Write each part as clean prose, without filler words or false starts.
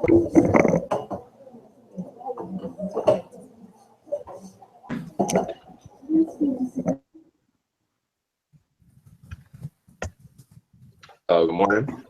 Good morning.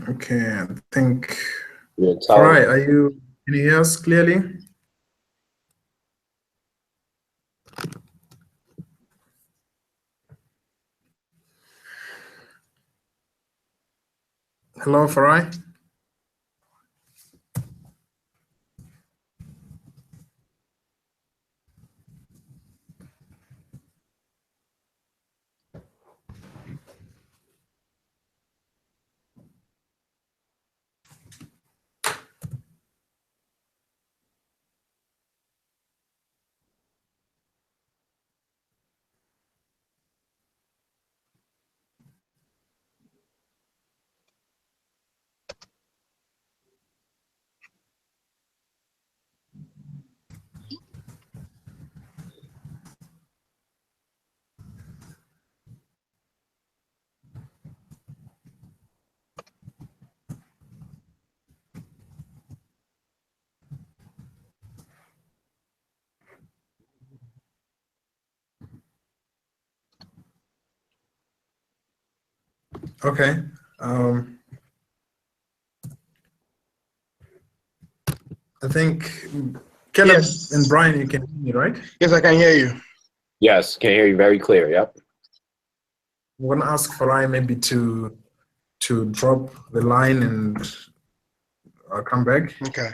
Okay, I think. Yeah, All right, can you hear us clearly? Hello, Farai. Okay. I think Caleb and Brian, you can hear me, right? Yes, I can hear you. Yes, can hear you very clear. Yep. I'm gonna ask Farai maybe to drop the line and I'll come back. Okay.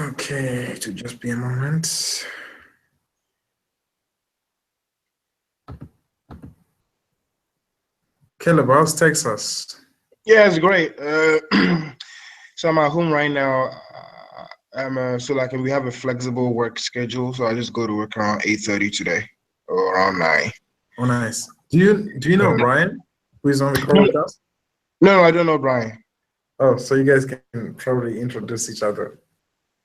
Okay, to just be a moment. Caleb, how's Texas? Yeah, it's great. So I'm at home right now. So like we have a flexible work schedule. So I just go to work around 8:30 today or around 9. Oh, nice. Do you know Brian, who is on the call with us? No, I don't know Brian. Oh, so you guys can probably introduce each other.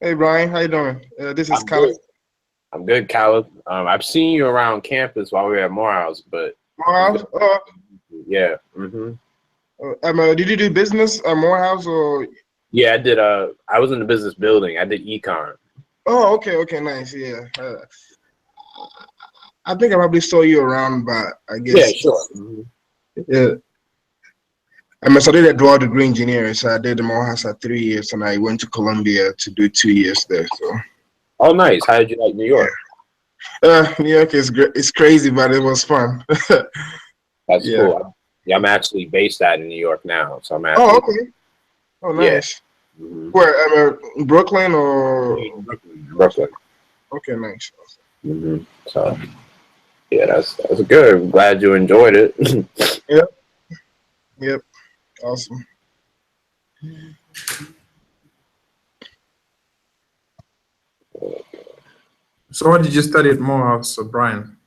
Hey Brian, how you doing? This is Caleb. I'm good, Caleb. I've seen you around campus while we were at Morehouse, but Morehouse? yeah. Did you do business at Morehouse or? Yeah, I did. I was in the business building. I did econ. Oh, okay, nice. Yeah. I think I probably saw you around, but I Yeah, guess sure. yeah. So I did a dual degree engineering. So I did the Mohas at 3 years, and I went to Columbia to do 2 years there. So Oh, nice. How did you like New York? New York is great. It's crazy, but it was fun. That's Yeah. cool. Yeah, I'm actually based out in New York now, so I'm Oh, actually okay. Oh, yeah. nice. Where? Brooklyn or? Brooklyn. Okay, nice. So yeah, that's good. I'm glad you enjoyed it. Yep. Yep. Awesome. So what did you study at Morehouse, Brian?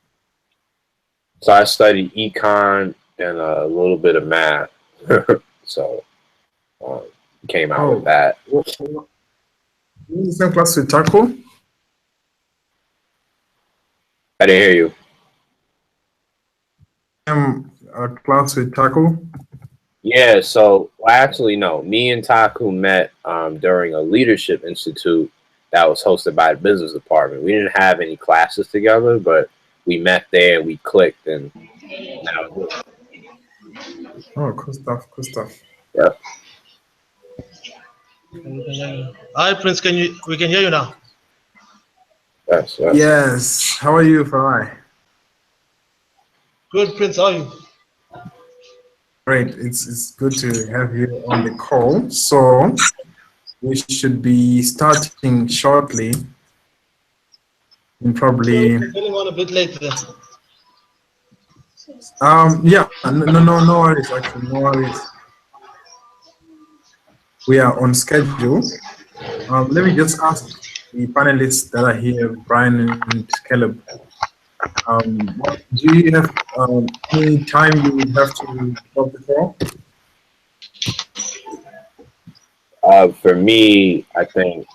So I studied econ and a little bit of math. So um, came out with that. You in the same class with Taco? I didn't hear you. I'm a class with Taco. Yeah, so well, actually, no. Me and Taku met during a leadership institute that was hosted by the business department. We didn't have any classes together, but we met there and we clicked, and that was it. Oh, cool stuff, cool stuff. Yeah, Hi, Prince. We can hear you now. that's Yes. How are you, Farai? Good, Prince. How are you? Great. It's good to have you on the call. So we should be starting shortly. And probably Sorry for getting on a bit late there. yeah, no worries, actually, no worries. We are on schedule. Let me just ask the panelists that are here, Brian and Caleb. Do you have any time you would have to drop the call? for me. I think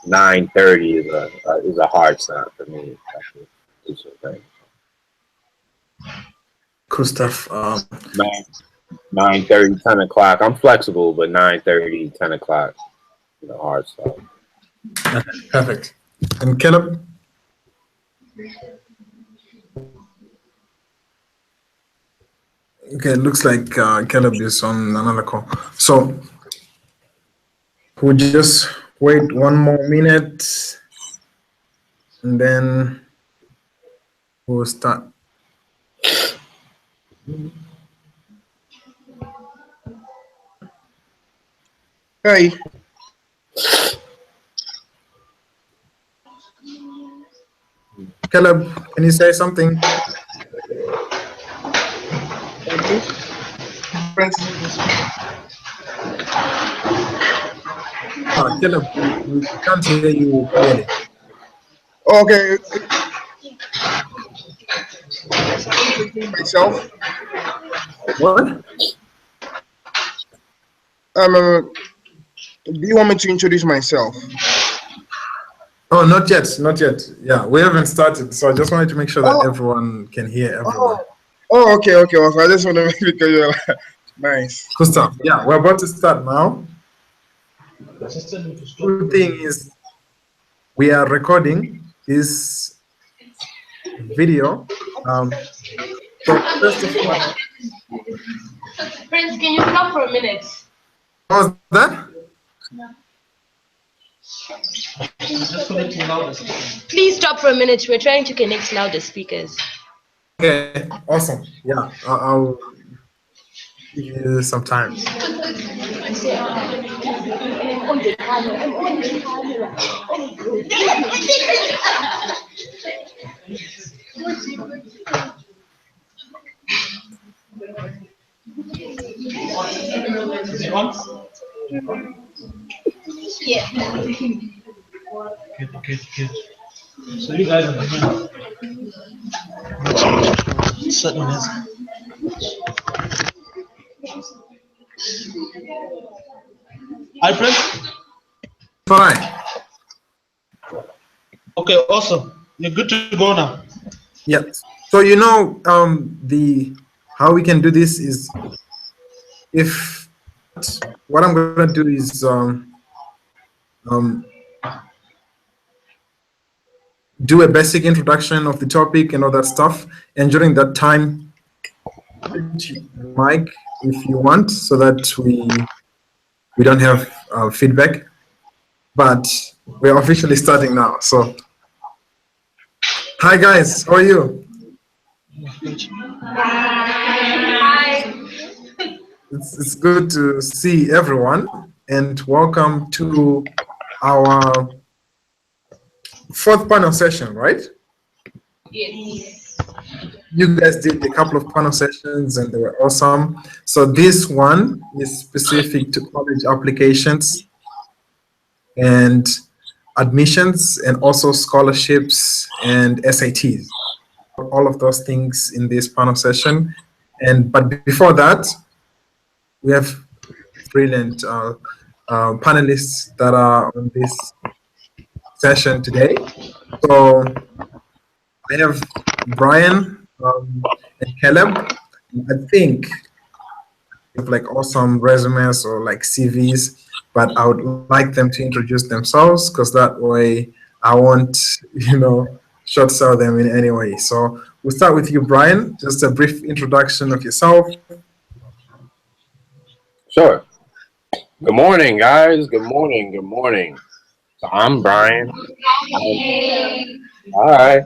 9:30 is a hard stop for me. Cool stuff. 9:30, 10 o'clock. I'm flexible, but 9:30, 10 o'clock is a hard stop. Perfect. And Caleb? Okay, it looks like Caleb is on another call. So we'll just wait one more minute and then we'll start. Hey. Caleb, can you say something? Caleb, we can't hear you clearly. Okay. Myself. What? Do you want me to introduce myself? Oh, not yet, not yet. Yeah, we haven't started, so I just wanted to make sure that everyone can hear everyone. Okay. Well, I just want to make it clear. Nice. Cool stuff. Yeah, we're about to start now. Good thing is we are recording this video. So first of all, Prince, can you stop for a minute? what was that? Please stop for a minute. We're trying to connect louder speakers. Okay, awesome. Yeah, I'll give you some time. Yeah. Good. So you guys are certain is. Hi, Prince. Fine. Okay, awesome. You're good to go now. Yes. So you know, how we can do this is if what I'm gonna do is do a basic introduction of the topic and all that stuff. And during that time, mic if you want, so that we don't have feedback. But we're officially starting now. So, hi guys, how are you? It's good to see everyone, and welcome to our fourth panel session, right? Yes. You guys did a couple of panel sessions and they were awesome. So this one is specific to college applications and admissions and also scholarships and SATs. All of those things in this panel session. But before that, we have brilliant panelists that are on this session today. So I have Brian and Caleb. I think have like awesome resumes or like CVs, but I would like them to introduce themselves because that way I won't, short sell them in any way. So we'll start with you, Brian. Just a brief introduction of yourself. Sure. Good morning, guys. Good morning. Good morning. So I'm Brian. All right.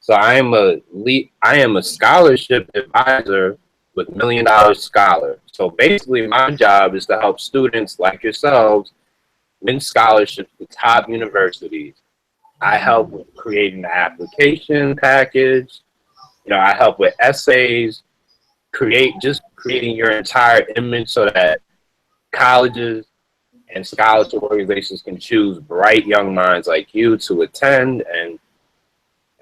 So I am a scholarship advisor with $1 Million Scholar. So basically, my job is to help students like yourselves win scholarships to top universities. I help with creating the application package. I help with essays, creating your entire image so that colleges and scholarship organizations can choose bright young minds like you to attend,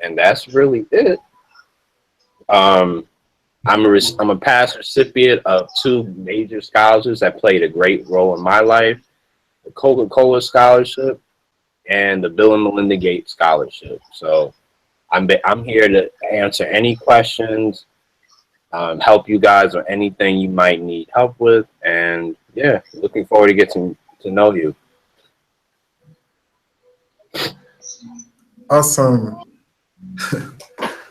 and that's really it. I'm a past recipient of 2 major scholarships that played a great role in my life: the Coca-Cola Scholarship and the Bill and Melinda Gates Scholarship. So I'm here to answer any questions, help you guys with anything you might need help with, and yeah, looking forward to getting to know you. Awesome.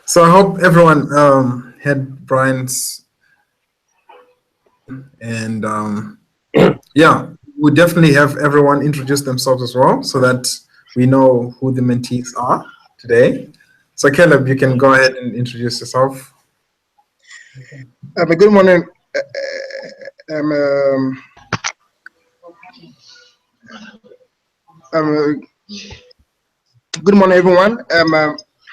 So I hope everyone had Brian's, and yeah, we definitely have everyone introduce themselves as well so that we know who the mentees are today. So Caleb, you can go ahead and introduce yourself. Good morning. Good morning, everyone.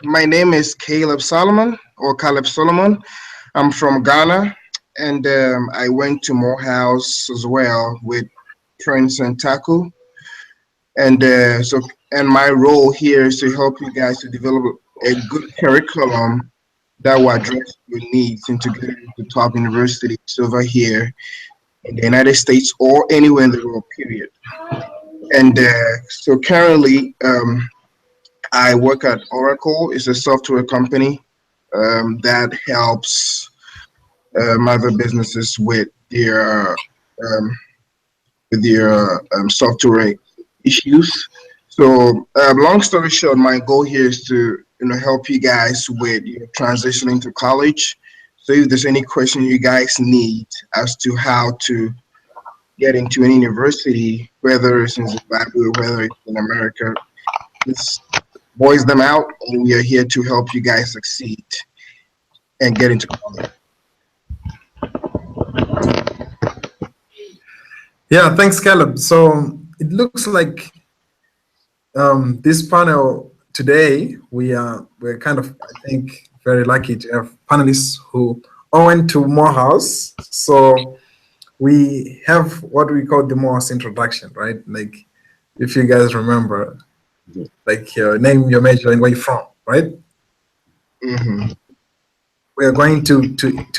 My name is Caleb Solomon, or Caleb Solomon. I'm from Ghana, and I went to Morehouse as well with Prince and Taku. And and my role here is to help you guys to develop a good curriculum that will address your needs into getting into top universities over here in the United States or anywhere in the world, period. And so currently, I work at Oracle. It's a software company that helps other businesses with their software issues. So, long story short, my goal here is to help you guys with transitioning to college. So, if there's any question you guys need as to how to get into any university, whether it's in Zimbabwe or whether it's in America, just voice them out, and we are here to help you guys succeed and get into college. Yeah, thanks, Caleb. So it looks like this panel today, we're kind of, I think, very lucky to have panelists who all went to Morehouse. So we have what we call the Morehouse introduction, right? Like, if you guys remember, like your name, your major, and where you're from, right? Mm-hmm. We are going to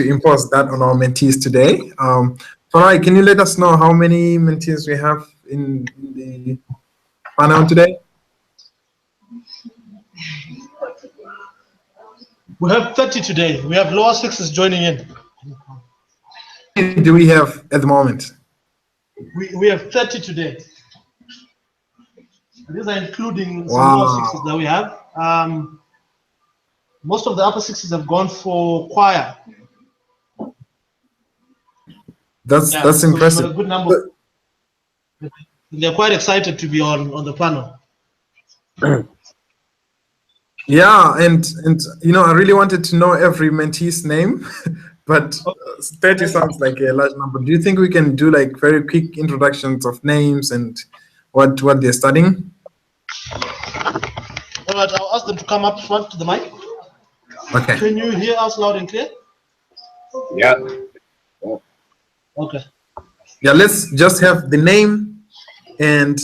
impose that on our mentees today. Farai, can you let us know how many mentees we have in the panel today? We have 30 today. We have lower sixes joining in. How many do we have at the moment? We have 30 today. These are including some Wow. lower sixes that we have. Most of the upper sixes have gone for choir. That's Yeah, so we've got impressive. a good number. They're quite excited to be on the panel. Yeah, and I really wanted to know every mentee's name, but 30 sounds like a large number. Do you think we can do like very quick introductions of names and what they're studying? All right, I'll ask them to come up front to the mic. Okay. Can you hear us loud and clear? Yeah. Okay. Yeah, let's just have the name and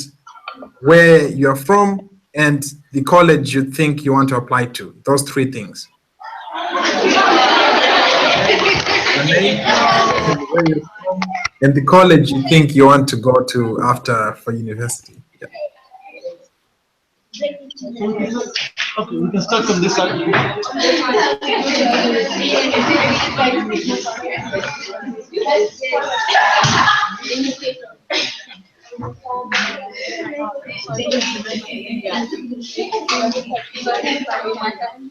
where you're from and the college you think you want to apply to. Those three things. Your name, and where you're from, and the college you think you want to go to after for university. Yeah. Okay, we can start from this side.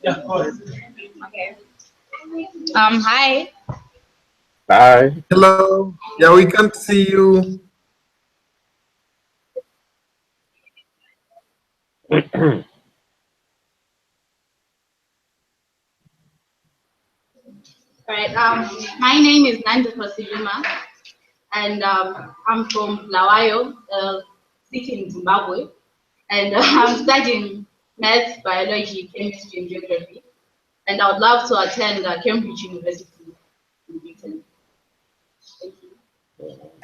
Yeah, go ahead. Hi. Hi. Hello. Yeah, we can't see you. All right. My name is Nanda Kosiluma, and I'm from Lawayo, city in Zimbabwe, and I'm studying maths, biology, chemistry, and geography. And I would love to attend Cambridge University in Britain. Thank you.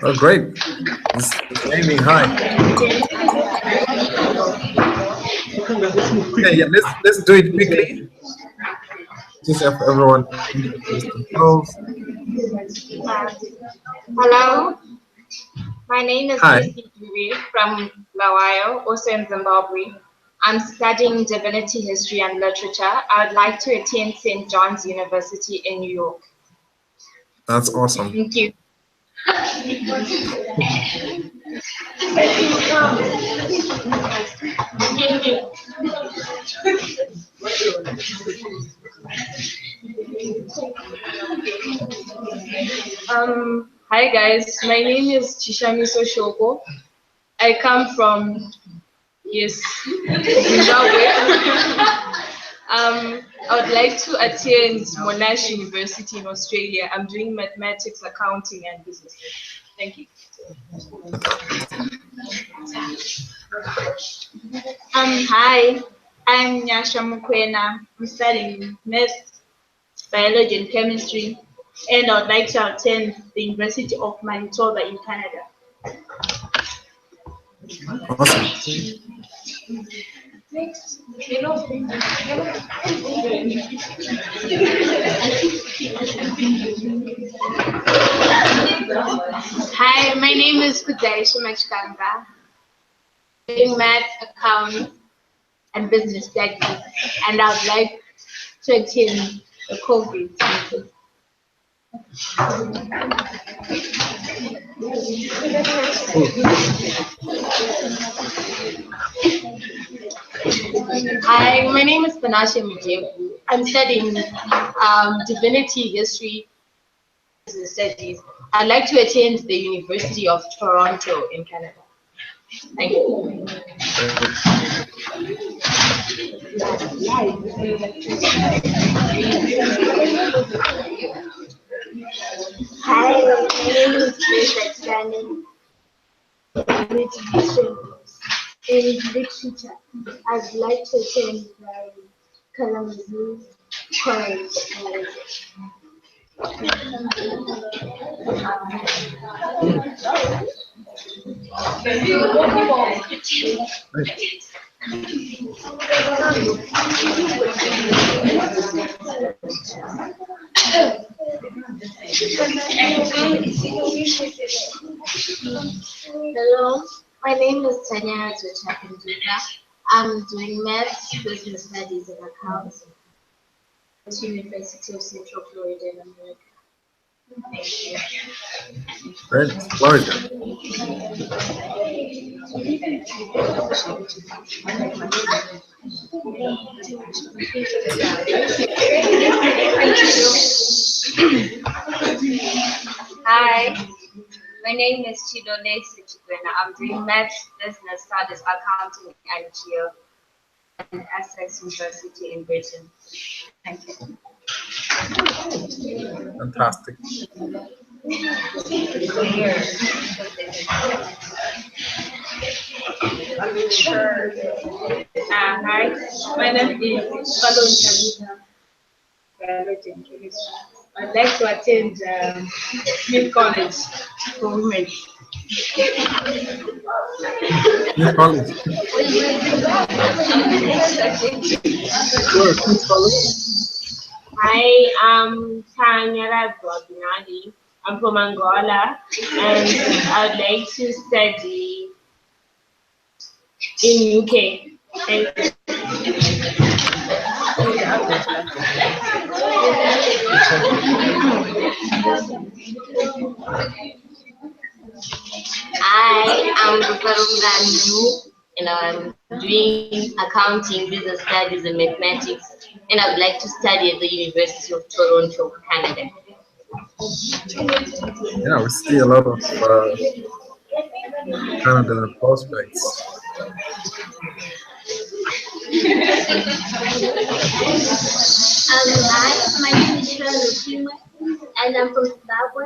Oh, great. It's aiming high. Okay, yeah, let's do it quickly. Just have everyone introduce themselves. Hello, my name is Hi. Lucy Dube from Lawayo, also in Zimbabwe. I'm studying divinity, history, and literature. I would like to attend St. John's University in New York. That's awesome. Thank you. Hi guys, my name is Chishamiso Shoko. I come from Zimbabwe. I would like to attend Monash University in Australia. I'm doing mathematics, accounting, and business. Thank you. Hi, I'm Nyasha Mukwena. I'm studying maths, biology, and chemistry, and I would like to attend the University of Manitoba in Canada. Awesome. Hi, my name is Kudai Shumachkanga. Doing math, accounts, and business studies, and I would like to attend the COVID meeting. Hi, my name is Panashe Mujebu. I'm studying divinity, history, business studies. I'd like to attend the University of Toronto in Canada. Thank you. Hi, my name is Grace Standing. In literature, I'd like to attend Kalamazoo College. Hello, my name is Tanya Tuchakinduka. I'm doing maths, business studies, and accounts at the University of Central Florida in America. Thank you. Great. Florida. Hi, my name is Chidole Sichibena. I'm doing Maths, Business Studies, Accounting, and Geo at Essex University in Britain. Thank you. Fantastic. Hi, my name is Falon Kalita. Graduating chemistry. I'd like to attend Smith College for women. Smith College. Sure, Smith College. Hi, I'm Tanyara Bobinadi. I'm from Angola, and I'd like to study in UK. Thank you. I am Ruparungandu, and I'm doing accounting, business studies, and mathematics, and I'd like to study at the University of Toronto, Canada. Yeah, we see a lot of Canada prospects. Hi, my name is Sharon Oshima, and I'm from Zimbabwe.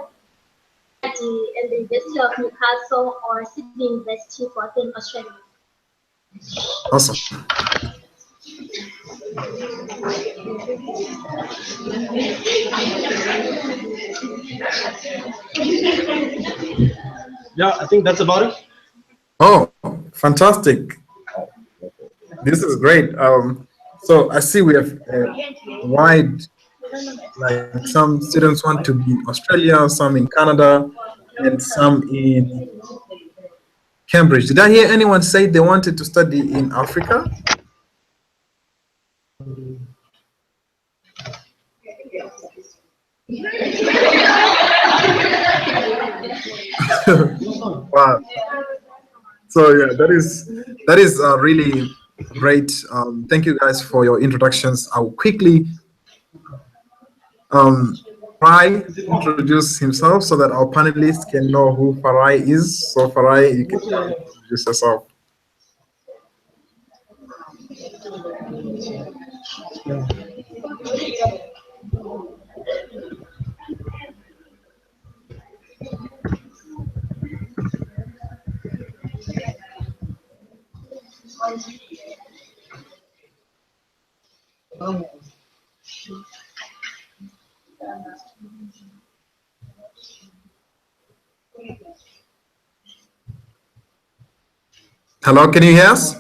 At the University of Newcastle or Sydney University for in Australia. Awesome. Yeah, I think that's about it. Oh, fantastic. This is great. So I see we have wide, like some students want to be in Australia, some in Canada, and some in Cambridge. Did I hear anyone say they wanted to study in Africa? Wow. So yeah, that is really great. Thank you guys for your introductions. I'll quickly Farai introduce himself so that our panelists can know who Farai is. So Farai, you can introduce yourself. Hello, can you hear us?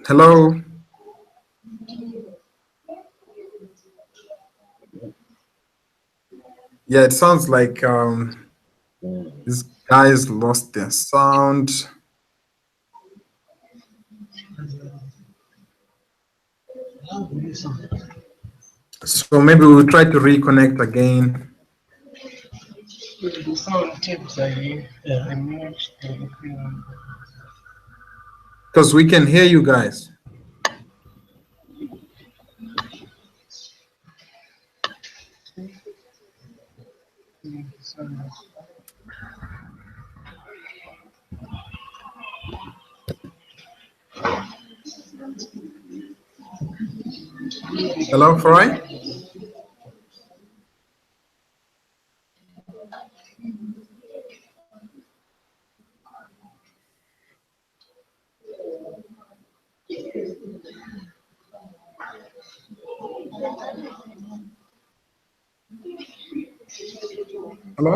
Hello. Yeah, it sounds like these guys lost their sound. So maybe we'll try to reconnect again. The sound tips I Because we can hear you guys. Hello, Farai? Hello?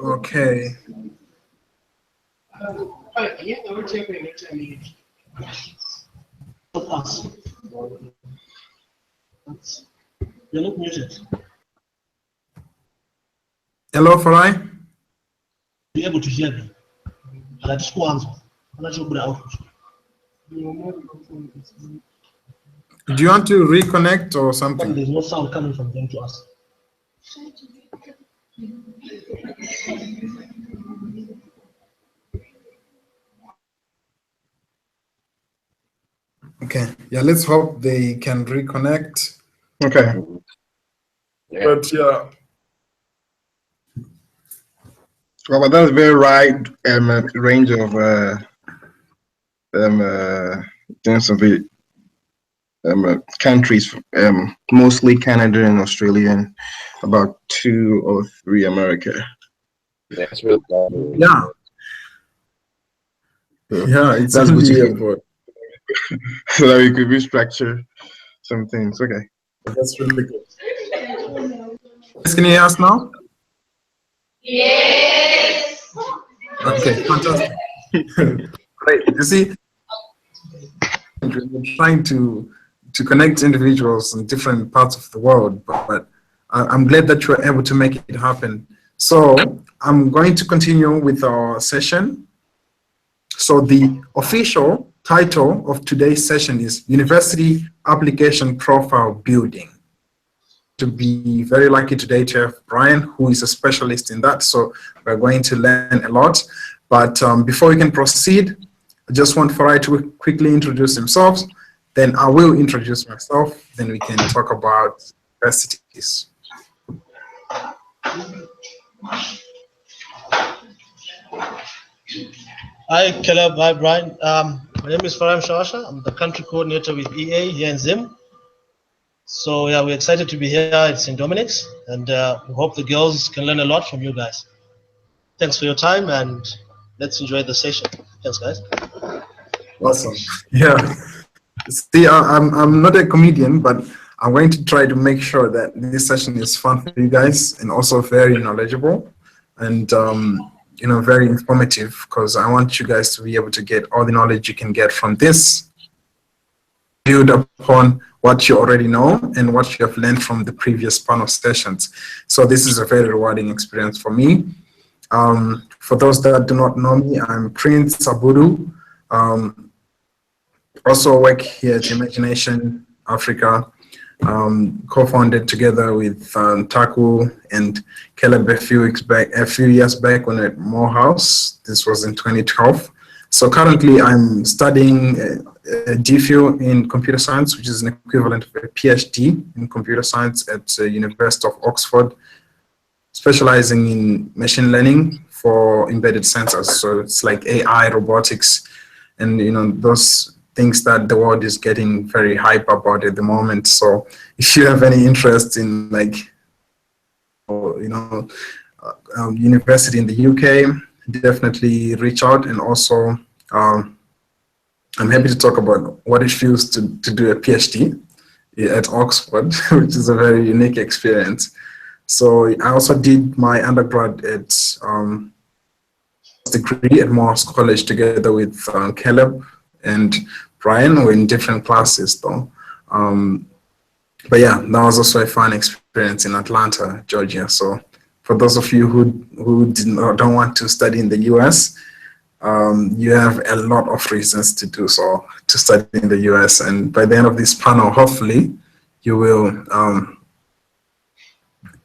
Okay. Us. You're not muted. Hello, Farai. Be able to hear me. That's one. I'm not sure about Do you want to reconnect or something? there's no sound coming from them to us. Okay. Yeah, let's hope they can reconnect. Okay. Yeah. But yeah. Well, but that's very wide range of terms of it. Countries, mostly Canada and Australia, and about 2 or 3 America. That's really cool. Yeah. So Yeah, it's that's good to really hear. about. So that we could restructure some things. Okay. That's really good. Yes, can you hear us now? Yes. Okay, fantastic. Great. You see, we're trying to connect individuals in different parts of the world, but I'm glad that you were able to make it happen. So I'm going to continue with our session. So the official title of today's session is University Application Profile Building. To be very lucky today to have Brian, who is a specialist in that. So we're going to learn a lot. But before we can proceed, I just want Farai to quickly introduce himself. Then I will introduce myself. Then we can talk about universities. Hi, Caleb. Hi, Brian. My name is Faram Shawasha. I'm the country coordinator with EA here in Zim. So yeah, we're excited to be here at St. Dominic's, and we hope the girls can learn a lot from you guys. Thanks for your time, and let's enjoy the session. Thanks, guys. Awesome. Yeah. See, I'm not a comedian, but I'm going to try to make sure that this session is fun for you guys and also very knowledgeable and very informative, because I want you guys to be able to get all the knowledge you can get from this, build upon what you already know and what you have learned from the previous panel sessions. So this is a very rewarding experience for me. For those that do not know me, I'm Prince Abudu. Also work here at Emergination Africa, co-founded together with Taku and Caleb a few years back when at Morehouse. This was in 2012. So currently I'm studying a DPhil in computer science, which is an equivalent of a PhD in computer science at the University of Oxford, specializing in machine learning for embedded sensors. So it's like AI, robotics, and those things that the world is getting very hype about at the moment. So if you have any interest in university in the UK, definitely reach out. And also I'm happy to talk about what it feels to do a PhD at Oxford, which is a very unique experience. So I also did my undergrad at degree at Morehouse College together with Caleb and Brian. We're in different classes though. But yeah, that was also a fun experience in Atlanta, Georgia. So for those of you who don't want to study in the US, you have a lot of reasons to do so, to study in the US. And by the end of this panel, hopefully you will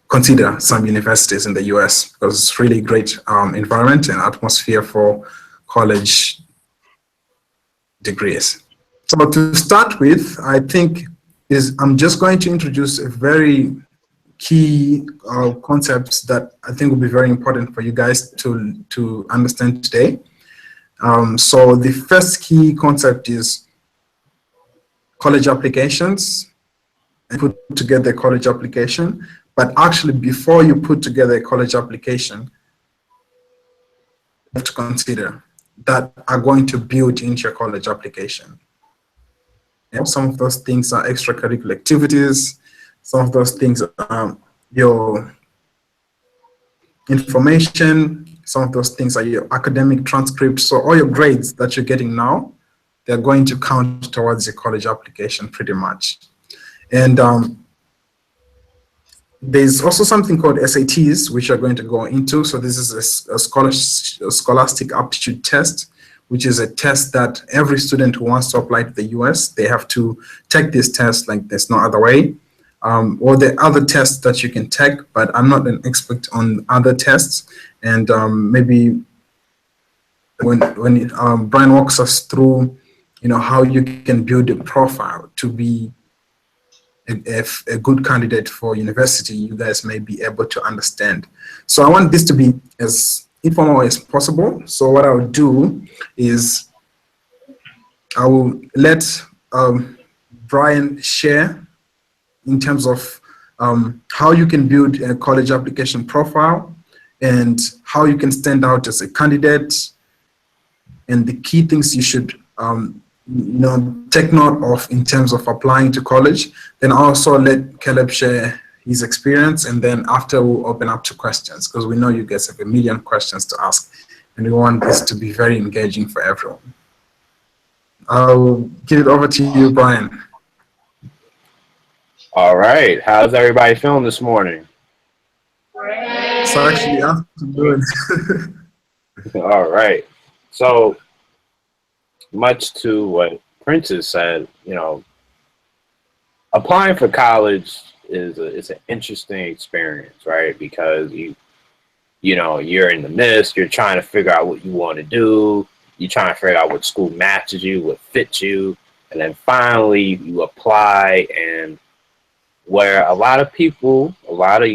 consider some universities in the US, because it's really great environment and atmosphere for college degrees. So to start with, I think I'm just going to introduce a very key concepts that I think will be very important for you guys to understand today. So the first key concept is college applications, and put together a college application. But actually, before you put together a college application, you have to consider that are going to build into your college application. And some of those things are extracurricular activities. Some of those things are your information. Some of those things are your academic transcripts. So all your grades that you're getting now, they're going to count towards your college application pretty much. And there's also something called SATs, which are going to go into. So this is a scholastic aptitude test, which is a test that every student who wants to apply to the US, they have to take this test, like there's no other way. Or the other tests that you can take, but I'm not an expert on other tests. And maybe when Brian walks us through, how you can build a profile to be a good candidate for university, you guys may be able to understand. So I want this to be as informal as possible. So what I'll do is I will let Brian share in terms of how you can build a college application profile and how you can stand out as a candidate and the key things you should take note of in terms of applying to college. Then I'll also let Caleb share his experience, and then after we'll open up to questions, because we know you guys have a million questions to ask and we want this to be very engaging for everyone. I'll give it over to you, Brian. All right. How's everybody feeling this morning? It's actually afternoon. All right. So, much to what Princess said, applying for college is an interesting experience, right? Because you're in the midst, you're trying to figure out what you want to do, you're trying to figure out what school matches you, what fits you, and then finally you apply. And where a lot of people, a lot of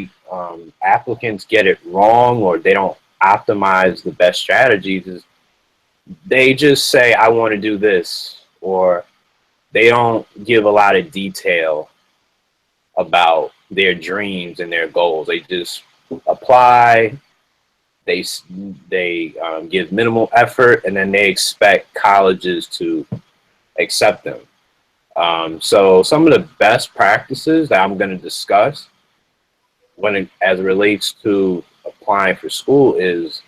applicants get it wrong, or they don't optimize the best strategies, is they just say, I want to do this, or they don't give a lot of detail about their dreams and their goals. They just apply, they give minimal effort, and then they expect colleges to accept them. So some of the best practices that I'm going to discuss as it relates to applying for school is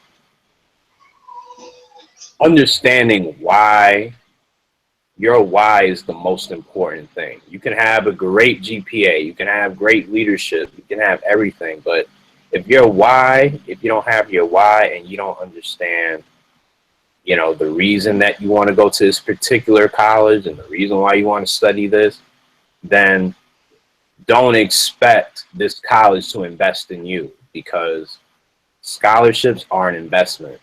understanding why. Your why is the most important thing. You can have a great GPA, you can have great leadership, you can have everything, but if you don't have your why and you don't understand, the reason that you want to go to this particular college and the reason why you want to study this, then don't expect this college to invest in you, because scholarships are an investment.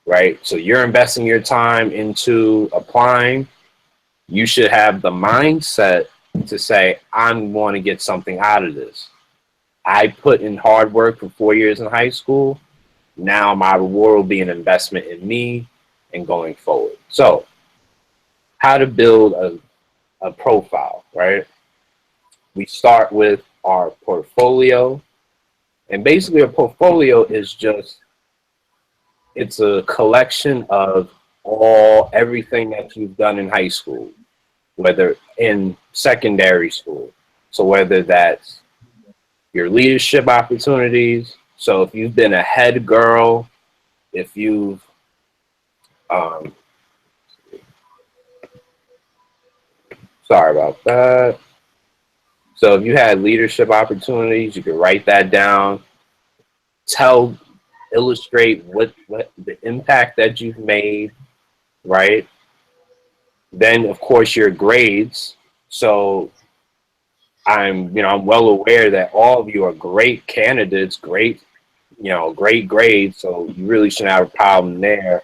Right? So you're investing your time into applying. You should have the mindset to say, I want to get something out of this. I put in hard work for 4 years in high school. Now my reward will be an investment in me and going forward. So how to build a profile, right? We start with our portfolio. And basically a portfolio is it's a collection of everything that you've done in high school, whether in secondary school. So whether that's your leadership opportunities. So if you've been a head girl, if you've sorry about that. So if you had leadership opportunities, you could write that down. Illustrate what the impact that you've made, right? Then of course your grades. So I'm well aware that all of you are great candidates, great grades. So you really shouldn't have a problem there.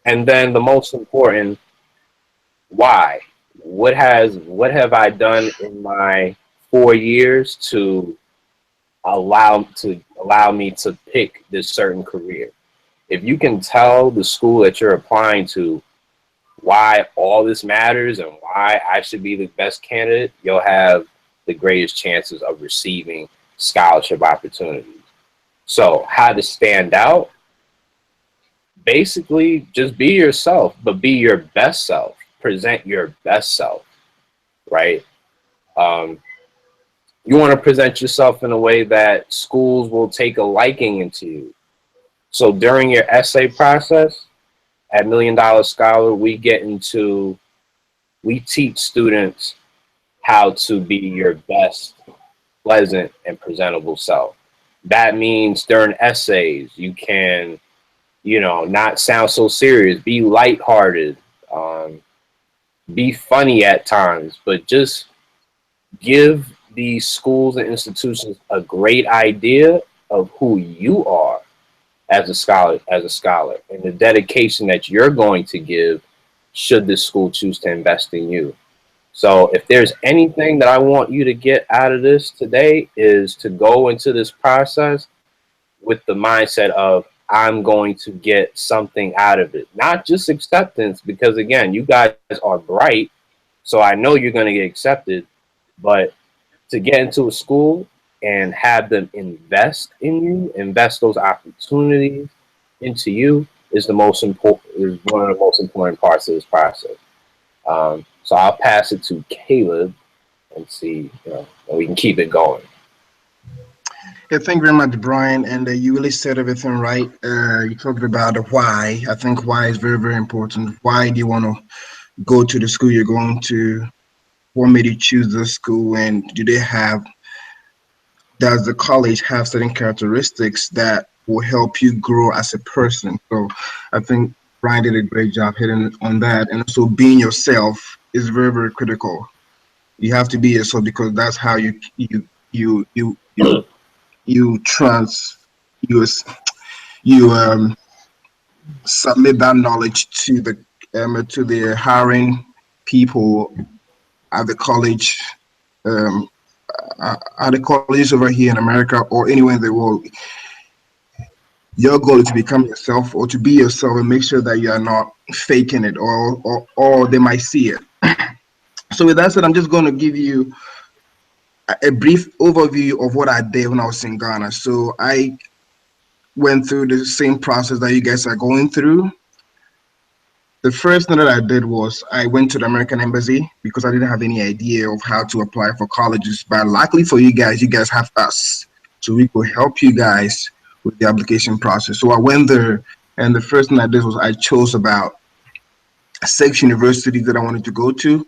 And then the most important, why? What have I done in my 4 years to allow me to pick this certain career? If you can tell the school that you're applying to why all this matters and why I should be the best candidate, you'll have the greatest chances of receiving scholarship opportunities. So how to stand out? Basically, just be yourself, but be your best self. present your best self, right? Um, you want to present yourself in a way that schools will take a liking into you. So during your essay process at $1 Million Scholar, we teach students how to be your best, pleasant, and presentable self. That means during essays, you can, not sound so serious, be lighthearted, um, be funny at times, but just give these schools and institutions a great idea of who you are as a scholar, and the dedication that you're going to give should this school choose to invest in you. So if there's anything that I want you to get out of this today is to go into this process with the mindset of I'm going to get something out of it, not just acceptance, because again, you guys are bright, so I know you're going to get accepted, but to get into a school and have them invest in you, invest those opportunities into you is one of the most important parts of this process. So I'll pass it to Caleb and see, and we can keep it going. Yeah, thank you very much, Brian. And you really said everything right. You talked about the why. I think why is very, very important. Why do you want to go to the school you're going to? What made you choose the school? And does the college have certain characteristics that will help you grow as a person? So I think Brian did a great job hitting on that. And also being yourself is very, very critical. You have to be yourself because that's how you trans you you submit that knowledge to the hiring people at the college, um, at the colleges over here in America or anywhere in the world. Your goal is to become yourself or to be yourself and make sure that you are not faking it or they might see it. So with that said, I'm just going to give you a brief overview of what I did when I was in Ghana. So I went through the same process that you guys are going through. The first thing that I did was I went to the American Embassy because I didn't have any idea of how to apply for colleges. But luckily for you guys have us. So we could help you guys with the application process. So I went there, and the first thing I did was I chose about 6 universities that I wanted to go to.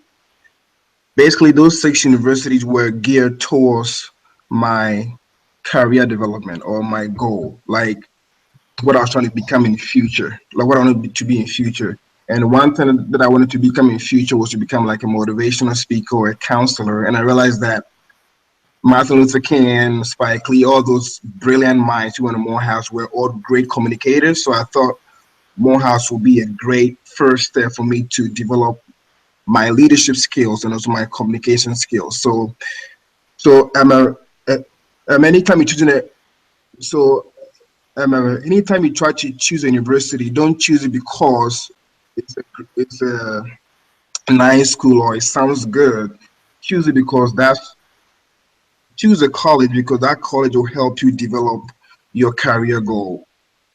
Basically, those 6 universities were geared towards my career development or my goal. Like what I was trying to become in the future, like what I wanted to be in future. And one thing that I wanted to become in future was to become like a motivational speaker or a counselor. And I realized that Martin Luther King, Spike Lee, all those brilliant minds who went to Morehouse were all great communicators. So I thought Morehouse would be a great first step for me to develop my leadership skills and also my communication skills. So anytime you're choosing it, so anytime you try to choose a university, don't choose it because it's a nice school or it sounds good. Choose it because choose a college because that college will help you develop your career goal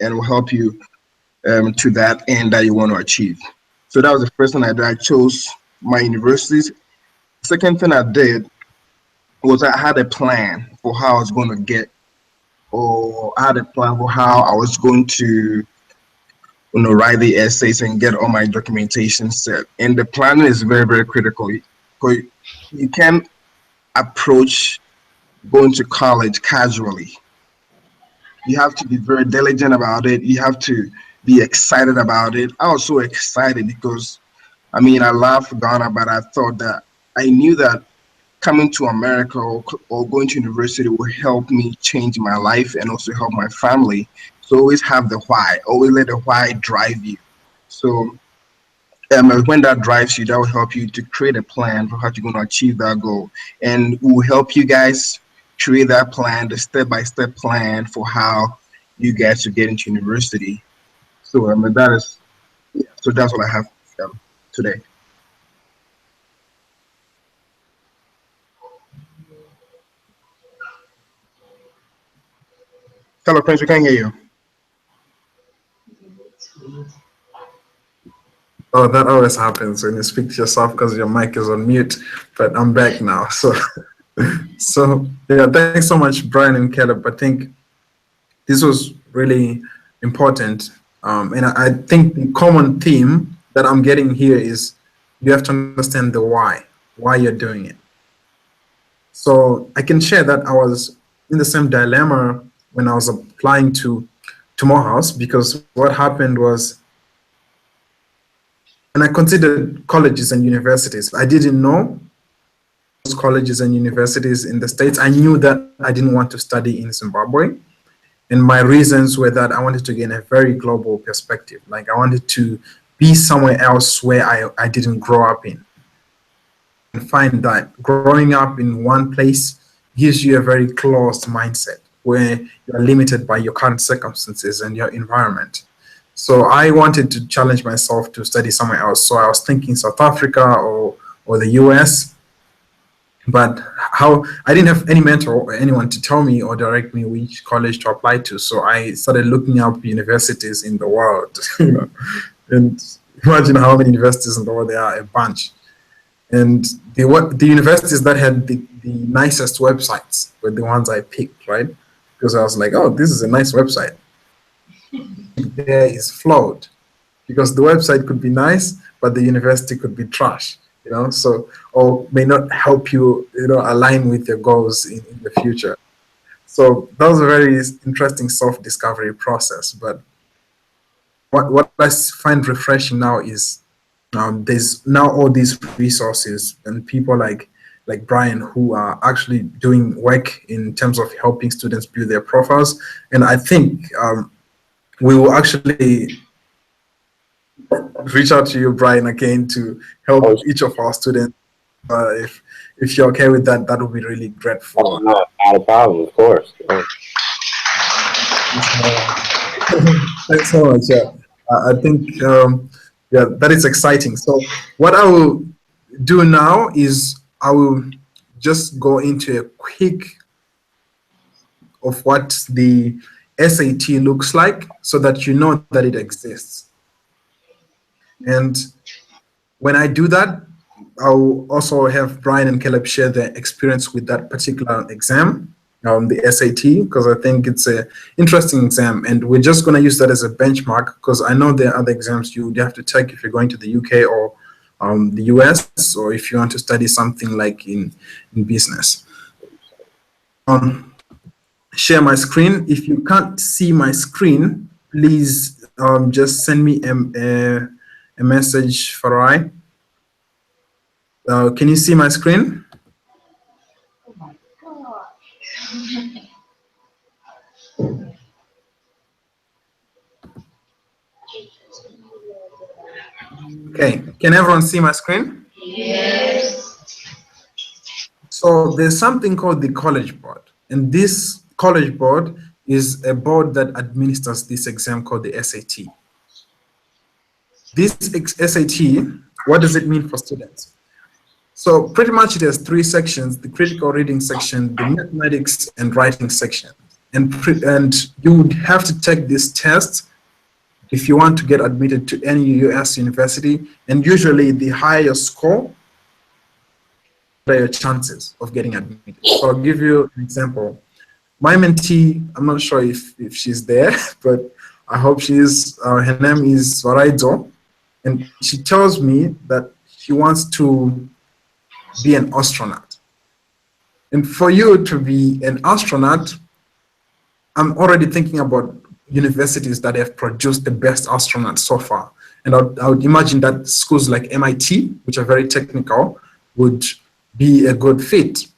and will help you to that end that you want to achieve. So that was the first thing I did. I chose my universities. Second thing I did was I had a plan for how I was going to or I had a plan for how I was going to write the essays and get all my documentation set. And the planning is very, very critical because you can't approach going to college casually. You have to be very diligent about it. You have to be excited about it. I was so excited because, I love Ghana, but I knew that coming to America or going to university will help me change my life and also help my family. So always have the why. Always let the why drive you. So when that drives you, that will help you to create a plan for how you're going to achieve that goal. And we will help you guys create that plan, the step-by-step plan for how you guys should get into university. So so that's what I have today. Hello, Prince, we can't hear you. Oh, that always happens when you speak to yourself because your mic is on mute. But I'm back now. So, so yeah, thanks so much, Brian and Caleb. I think this was really important. And I think the common theme that I'm getting here is you have to understand the why you're doing it. So I can share that I was in the same dilemma when I was applying to Morehouse, because what happened was when I considered colleges and universities, I didn't know those colleges and universities in the States. I knew that I didn't want to study in Zimbabwe. And my reasons were that I wanted to gain a very global perspective. Like I wanted to be somewhere else where I didn't grow up in. And find that growing up in one place gives you a very closed mindset where you're limited by your current circumstances and your environment. So I wanted to challenge myself to study somewhere else. So I was thinking South Africa or the US. But how I didn't have any mentor or anyone to tell me or direct me which college to apply to. So I started looking up universities in the world, and imagine how many universities in the world there are, a bunch. And the universities that had the nicest websites were the ones I picked, right? Because I was like, oh, this is a nice website. There is flawed because the website could be nice, but the university could be trash. So, or may not help you, align with your goals in the future. So that was a very interesting self-discovery process. But what I find refreshing now is there's now all these resources and people like Brian who are actually doing work in terms of helping students build their profiles. And I think we will actually reach out to you, Brian, again to help each of our students. If you're okay with that, that would be really grateful. Oh, no, not a problem, of course. Yeah. Thanks so much. Yeah, I think that is exciting. So what I will do now is I will just go into a quick of what the SAT looks like so that you know that it exists. And when I do that, I'll also have Brian and Caleb share their experience with that particular exam, the SAT, because I think it's an interesting exam. And we're just going to use that as a benchmark because I know there are other exams you would have to take if you're going to the UK or the US, or if you want to study something like in business. Share my screen. If you can't see my screen, please just send me a message, Farai. Can you see my screen? Oh my God. Okay, can everyone see my screen? Yes. So there's something called the College Board, and this College Board is a board that administers this exam called the SAT. This SAT, what does it mean for students? So pretty much it has three sections: the critical reading section, the mathematics and writing section. And you would have to take this test if you want to get admitted to any US university. And usually the higher your score, the your chances of getting admitted. So I'll give you an example. My mentee, I'm not sure if she's there, but I hope she is. Her name is Varaizo. And she tells me that she wants to be an astronaut. And for you to be an astronaut, I'm already thinking about universities that have produced the best astronauts so far. And I would imagine that schools like MIT, which are very technical, would be a good fit.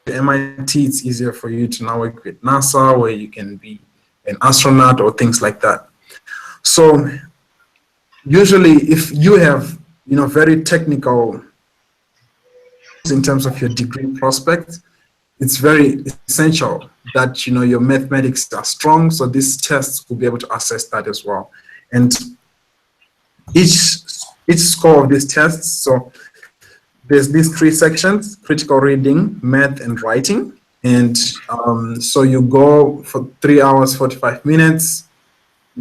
At MIT, it's easier for you to now work with NASA, where you can be an astronaut or things like that. So usually if you have, very technical in terms of your degree prospect, it's very essential that your mathematics are strong, so these tests will be able to assess that as well. And each score of these tests, so there's these three sections: critical reading, math, and writing. And so you go for 3 hours 45 minutes.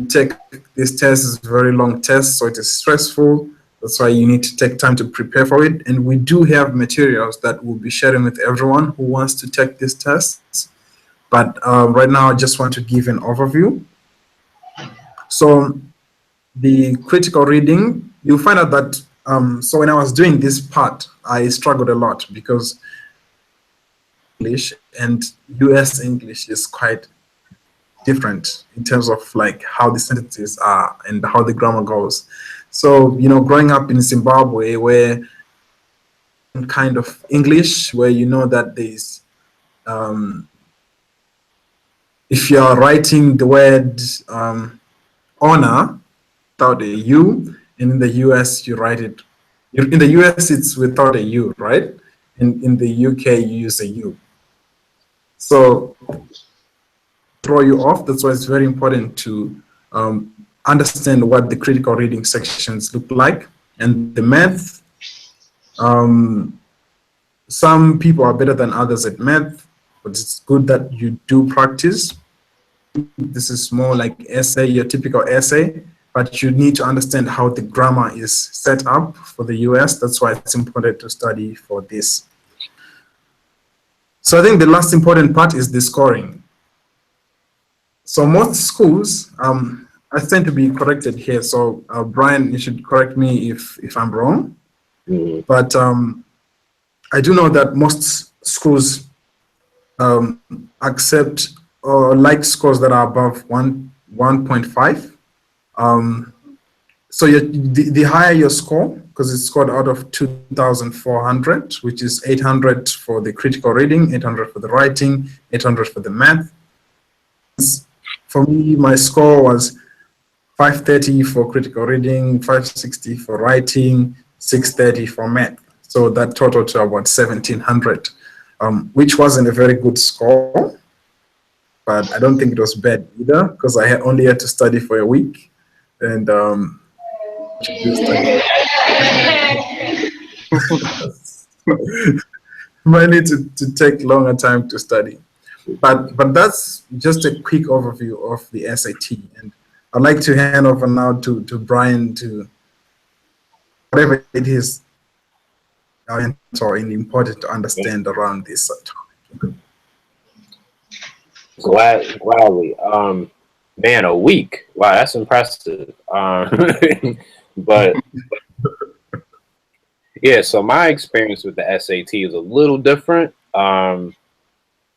take this test is a very long test, so it is stressful. That's why you need to take time to prepare for it. And we do have materials that we'll be sharing with everyone who wants to take these tests. But right now, I just want to give an overview. So the critical reading, you'll find out that, so when I was doing this part, I struggled a lot because English and US English is quite different in terms of like how the sentences are and how the grammar goes. So, you know, growing up in Zimbabwe, where kind of English, where you know that there's, if you are writing the word honor without a U, and in the US you write it, in the US it's without a U, right? In the UK you use a U. So throw you off. That's why it's very important to understand what the critical reading sections look like. And the math, some people are better than others at math, but it's good that you do practice. This is more like essay, your typical essay, but you need to understand how the grammar is set up for the US. That's why it's important to study for this. So I think the last important part is the scoring. So most schools, I tend to be corrected here. So Brian, you should correct me if I'm wrong. Mm-hmm. But I do know that most schools accept or like scores that are above 1.5. So the higher your score, because it's scored out of 2,400, which is 800 for the critical reading, 800 for the writing, 800 for the math. For me, my score was 530 for critical reading, 560 for writing, 630 for math. So that totaled to about 1,700, which wasn't a very good score, but I don't think it was bad either, because I only had to study for a week, and might need to take longer time to study. But that's just a quick overview of the SAT. And I'd like to hand over now to Brian to whatever it is important to understand around this topic. Gladly. Man, a week. Wow, that's impressive. But yeah, so my experience with the SAT is a little different.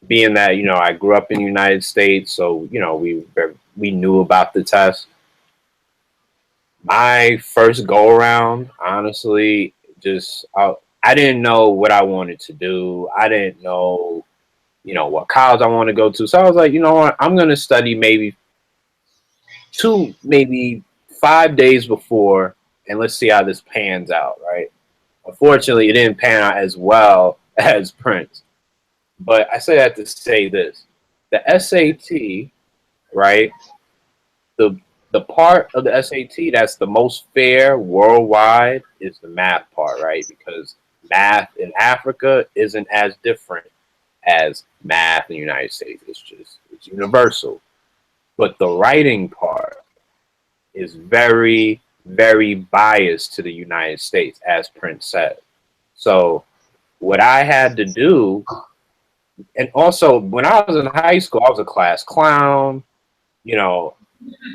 Being that, you know, I grew up in the United States, so, you know, we knew about the test. My first go around, honestly, just I didn't know what I wanted to do. I didn't know, you know, what college I want to go to. So I was like, you know what, I'm going to study maybe 5 days before, and let's see how this pans out, right? Unfortunately, it didn't pan out as well as Prince. But I say that to say this. The SAT, right, the part of the SAT that's the most fair worldwide is the math part, right? Because math in Africa isn't as different as math in the United States. It's universal. But the writing part is very, very biased to the United States, as Prince said. So what I had to do, and also when I was in high school, I was a class clown. You know,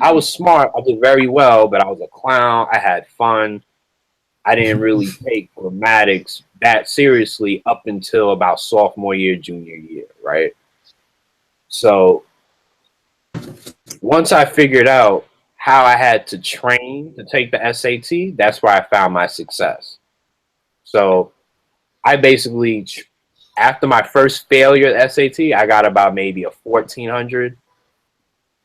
I was smart. I did very well, but I was a clown. I had fun. I didn't really take grammatics that seriously up until about sophomore year, junior year, right? So once I figured out how I had to train to take the SAT, that's where I found my success. So I basically, after my first failure at SAT, I got about maybe a 1,400.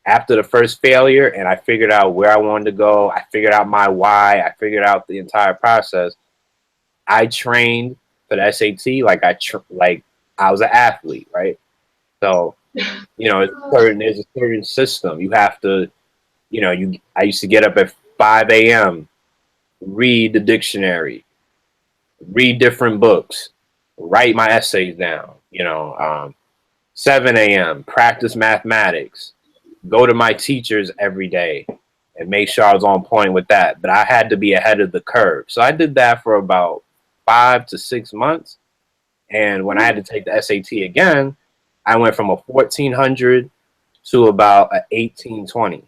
After the first failure, and I figured out where I wanted to go, I figured out my why, I figured out the entire process. I trained for the SAT like I was an athlete, right? So, you know, there's a certain system. You have to, you know, I used to get up at 5 a.m., read the dictionary, read different books, write my essays down, 7 a.m., practice mathematics, go to my teachers every day, and make sure I was on point with that. But I had to be ahead of the curve. So I did that for about 5 to 6 months. And when I had to take the SAT again, I went from a 1400 to about a 1820.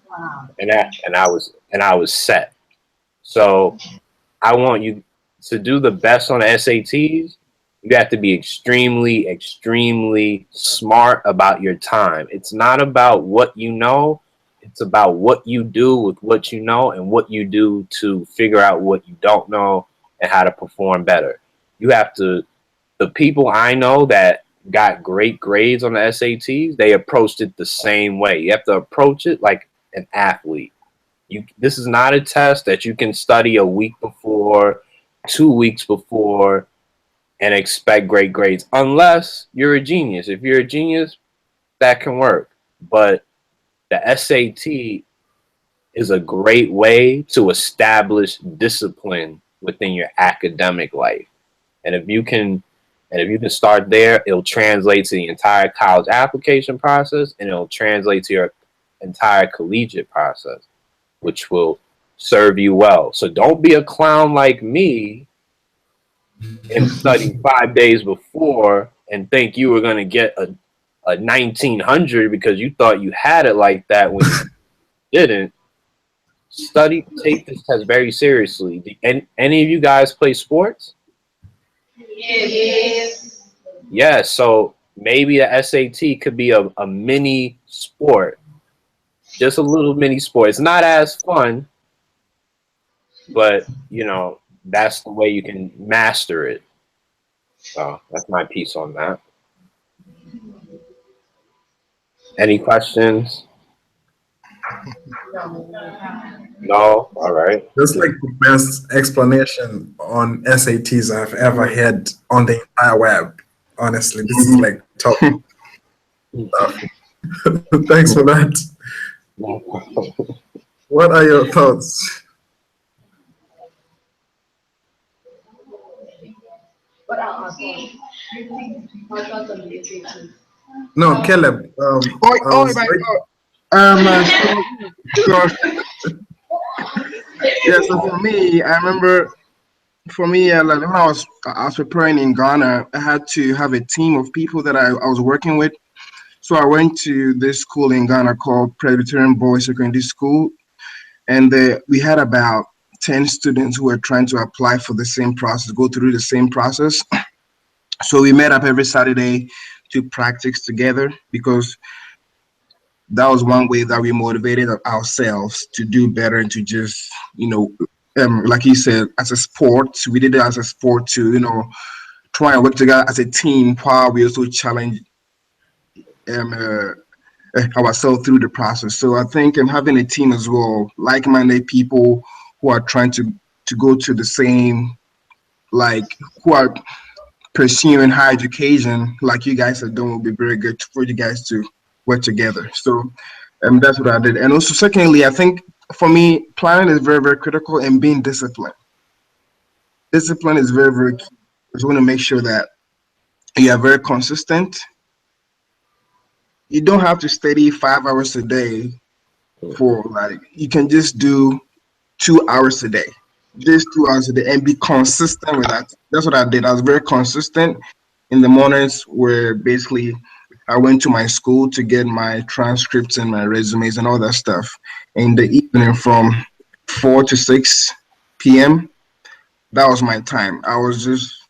Wow. And I was set. So I want you to do the best on the SATs. You have to be extremely, extremely smart about your time. It's not about what you know. It's about what you do with what you know and what you do to figure out what you don't know and how to perform better. You have to, the people I know that got great grades on the SATs, they approached it the same way. You have to approach it like an athlete. This is not a test that you can study a week before, 2 weeks before, and expect great grades, unless you're a genius. If you're a genius, that can work. But the SAT is a great way to establish discipline within your academic life. And if you can start there, it'll translate to the entire college application process, and it'll translate to your entire collegiate process, which will serve you well. So don't be a clown like me and study 5 days before and think you were going to get a 1900 because you thought you had it like that when you didn't. Take this test very seriously. Any of you guys play sports? Yes. Yeah, so maybe the SAT could be a mini sport, just a little mini sport. It's not as fun, but that's the way you can master it. So that's my piece on that. Any questions? No? All right. That's like the best explanation on SATs I've ever had on the entire web. Honestly, this is like top stuff. Thanks for that. What are your thoughts? What are our thoughts? Our thoughts on the SAT? No, Caleb. Oh, I oh was my wait- God. Yeah, so for me, I remember like when I was preparing in Ghana, I had to have a team of people that I was working with. So I went to this school in Ghana called Presbyterian Boys Secondary School, and we had about 10 students who were trying to apply for the same process, go through the same process. So we met up every Saturday to practice together because that was one way that we motivated ourselves to do better and to just, like you said, as a sport, we did it as a sport to, try and work together as a team while we also challenge um, uh, ourselves through the process. So I think having a team as well, like-minded people who are trying to go to the same, like who are pursuing higher education, like you guys are doing, will be very good for you guys to work together. So that's what I did. And also, secondly, I think for me, planning is very, very critical, and being disciplined. Discipline is very, very key. I just want to make sure that you are very consistent. You don't have to study 5 hours a day for like, you can just do 2 hours a day. Just 2 hours a day and be consistent with that. That's what I did. I was very consistent in the mornings where basically I went to my school to get my transcripts and my resumes and all that stuff. In the evening from 4 to 6 p.m., that was my time. I was just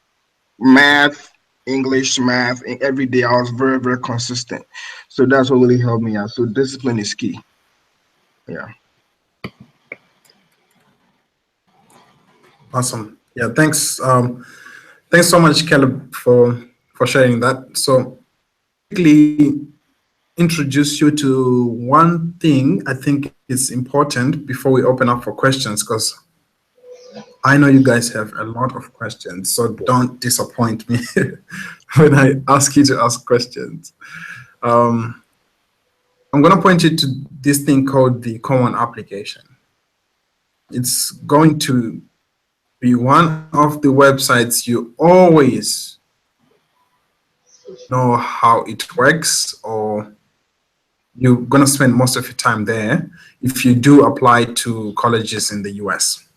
math, English, math, and every day I was very, very consistent. So that's what really helped me out. So discipline is key. Yeah. Awesome. Yeah, thanks. Thanks so much, Caleb, for sharing that. So quickly introduce you to one thing I think is important before we open up for questions, because I know you guys have a lot of questions, so don't disappoint me when I ask you to ask questions. I'm going to point you to this thing called the Common Application. It's going to be one of the websites you always know how it works, or you're going to spend most of your time there if you do apply to colleges in the US.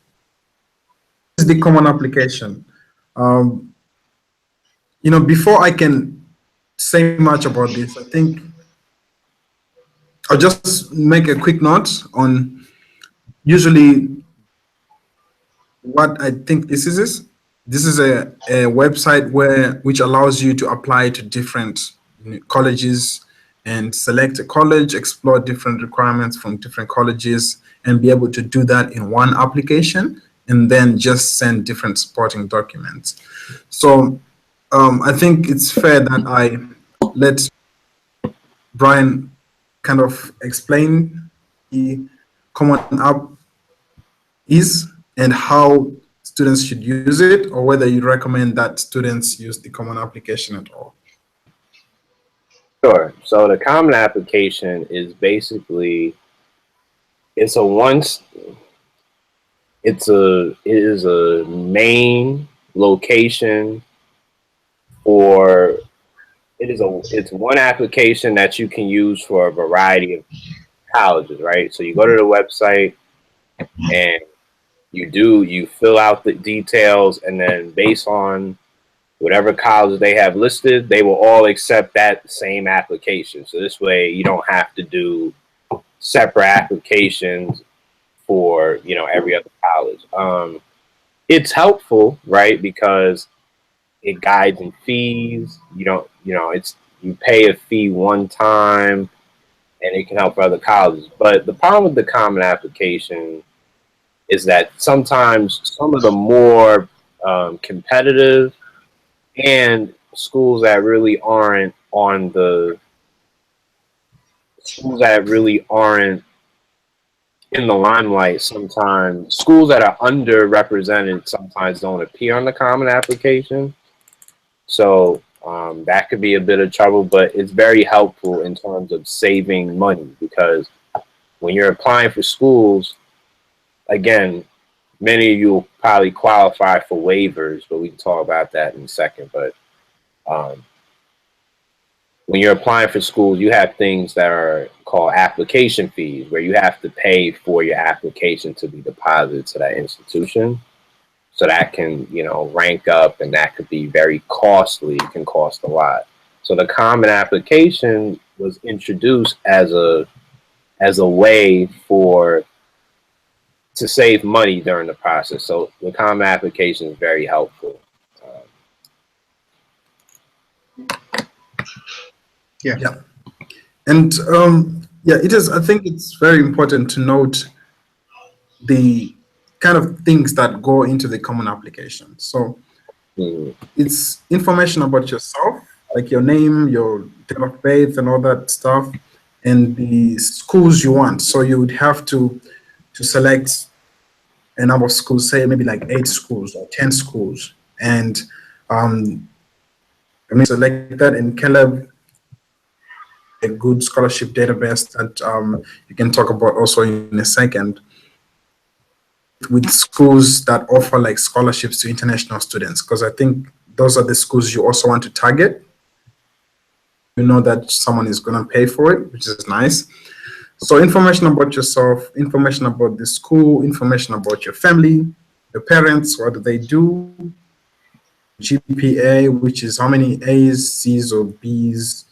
This is the common application. Before I can say much about this, I think I'll just make a quick note on usually what I think this is. This is a website which allows you to apply to different colleges and select a college, explore different requirements from different colleges, and be able to do that in one application, and then just send different supporting documents. So I think it's fair that I let Brian kind of explain the Common App is and how students should use it, or whether you recommend that students use the common application at all. Sure. So the common application is basically it is a main location for it's one application that you can use for a variety of colleges, right? So you go to the website and you fill out the details, and then based on whatever college they have listed, they will all accept that same application. So this way you don't have to do separate applications for, every other college. It's helpful, right? Because it guides in fees. You pay a fee one time and it can help for other colleges. But the problem with the common application is that sometimes some of the more competitive and schools that really aren't in the limelight, sometimes schools that are underrepresented sometimes don't appear on the common application. So that could be a bit of trouble, but it's very helpful in terms of saving money, because when you're applying for schools, again, many of you will probably qualify for waivers, but we can talk about that in a second. But when you're applying for schools, you have things that are called application fees, where you have to pay for your application to be deposited to that institution. So that can, rank up, and that could be very costly. It can cost a lot. So the common application was introduced as a way to save money during the process. So the common application is very helpful. Yeah. And it is. I think it's very important to note the kind of things that go into the common application. So it's information about yourself, like your name, your date of birth, and all that stuff, and the schools you want. So you would have to select a number of schools, say maybe like 8 schools or 10 schools, and select that in Caleb, a good scholarship database that you can talk about also in a second, with schools that offer like scholarships to international students, because I think those are the schools you also want to target. You know that someone is going to pay for it, which is nice. So information about yourself, information about the school, information about your family, your parents, what do they do, GPA, which is how many A's, C's, or B's.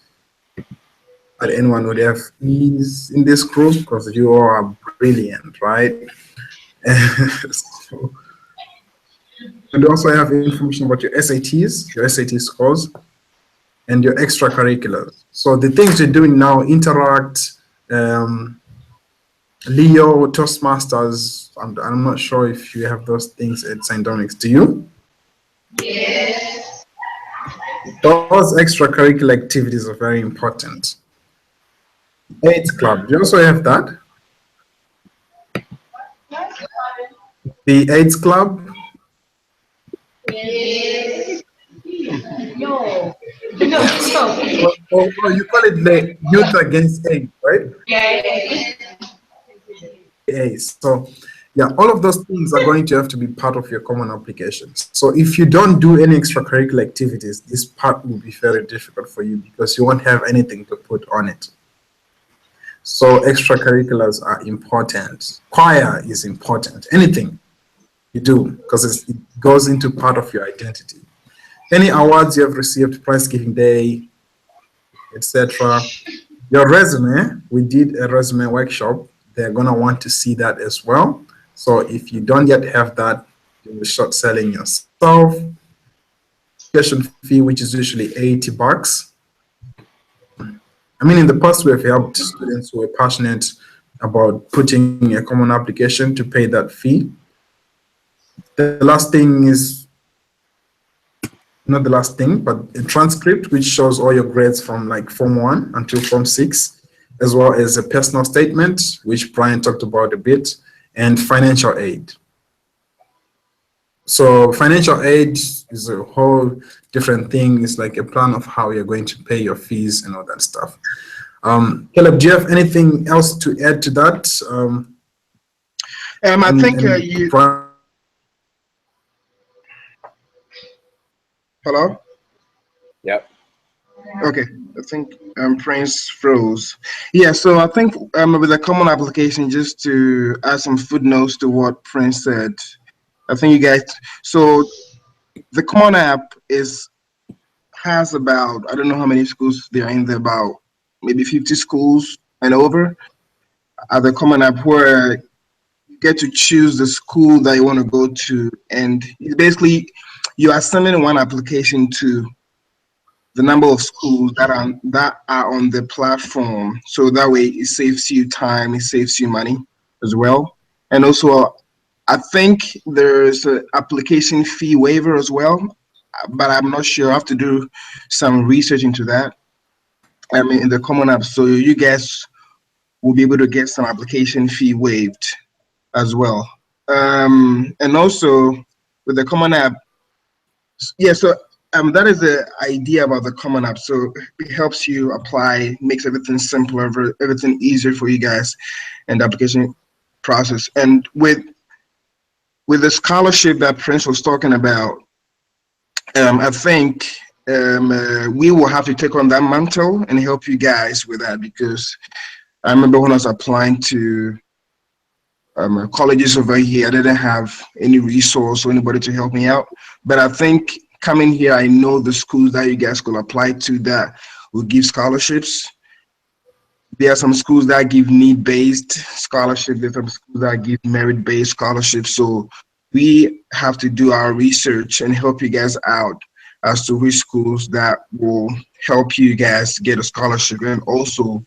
But anyone would have E's in this group, because you all are brilliant, right? So, and also have information about your SATs, your SAT scores, and your extracurriculars. So the things you're doing now, Interact, Leo, Toastmasters, I'm not sure if you have those things at St. Dominic's. Do you? Yes. Those extracurricular activities are very important. AIDS Club, do you also have that? The AIDS Club? Yes. No. Oh, you call it the Youth Against AIDS, right? Yes. AIDS. So, yeah, all of those things are going to have to be part of your common applications. So if you don't do any extracurricular activities, this part will be very difficult for you, because you won't have anything to put on it. So extracurriculars are important. Choir is important. Anything you do, because it goes into part of your identity. Any awards you have received, prize giving day, etc. Your resume, we did a resume workshop. They're gonna want to see that as well. So if you don't yet have that, you're short selling yourself. Application fee, which is usually $80. I mean, in the past, we've helped students who are passionate about putting a common application to pay that fee. The last thing is not the last thing, but a transcript which shows all your grades from like Form 1 until Form 6, as well as a personal statement, which Brian talked about a bit, and financial aid. So financial aid is a whole different thing. It's like a plan of how you're going to pay your fees and all that stuff. Caleb, do you have anything else to add to that? I think you. Hello. Yep. Okay, I think Prince froze. Yeah, so I think with the common application, just to add some footnotes to what Prince said, I think you guys. So the common app has about, I don't know how many schools there are in there, about maybe 50 schools and over. At the common app where you get to choose the school that you want to go to, and it's basically you are sending one application to the number of schools that are on the platform. So that way it saves you time, it saves you money as well. And also I think there's an application fee waiver as well, but I'm not sure. I have to do some research into that. I mean, in the common app, so you guys will be able to get some application fee waived as well. And also with the common app, yeah. So that is the idea about the common app. So it helps you apply, makes everything simpler, everything easier for you guys, and the application process. And with the scholarship that Prince was talking about, I think we will have to take on that mantle and help you guys with that, because I remember when I was applying to colleges over here, I didn't have any resource or anybody to help me out. But I think coming here, I know the schools that you guys could apply to that will give scholarships. There are some schools that give need-based scholarship. There's some schools that give merit-based scholarship. So we have to do our research and help you guys out as to which schools that will help you guys get a scholarship and also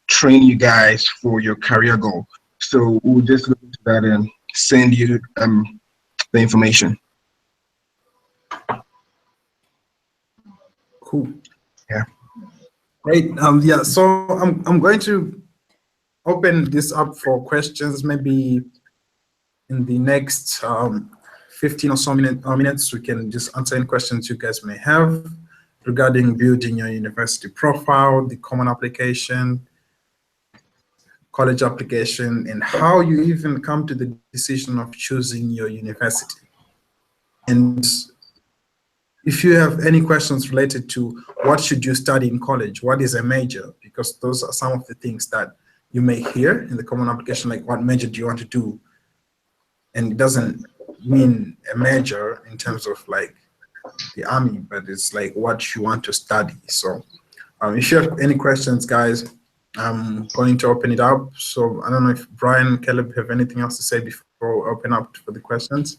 train you guys for your career goal. So we'll just look into that and send you the information. Cool. Yeah. Great. Yeah. So I'm going to open this up for questions. Maybe in the next 15 or so minutes, we can just answer any questions you guys may have regarding building your university profile, the common application, college application, and how you even come to the decision of choosing your university. And if you have any questions related to what should you study in college, what is a major, because those are some of the things that you may hear in the common application, like what major do you want to do? And it doesn't mean a major in terms of like the army, but it's like what you want to study. So if you have any questions, guys, I'm going to open it up. So I don't know if Brian, Caleb have anything else to say before we open up for the questions.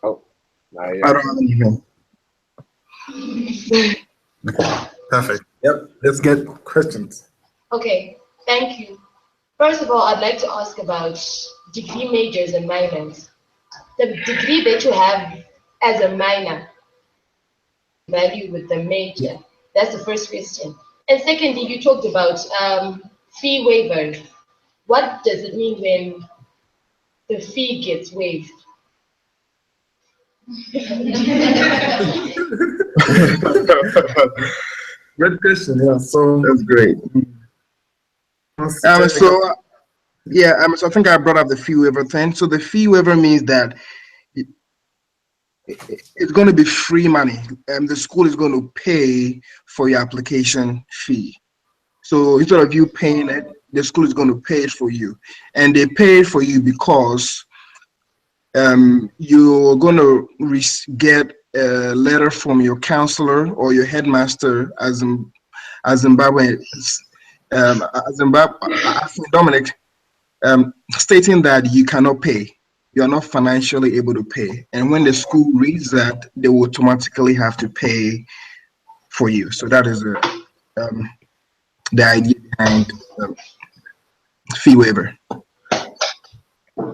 Oh, not yet. I don't have anything. Okay, perfect. Yep, let's get questions. Okay, thank you. First of all, I'd like to ask about degree majors and minors. The degree that you have as a minor, value with the major. That's the first question. And secondly, you talked about fee waiver. What does it mean when the fee gets waived? Great question. Yeah. So That's great. So yeah, so I think I brought up the fee waiver thing. So the fee waiver means that it's going to be free money, and the school is going to pay for your application fee. So instead of you paying it, the school is going to pay it for you, and they pay it for you because you're going to get a letter from your counselor or your headmaster, as Zimbabwe, as Dominic, stating that you cannot pay. You are not financially able to pay, and when the school reads that, they will automatically have to pay for you. So that is the idea behind fee waiver.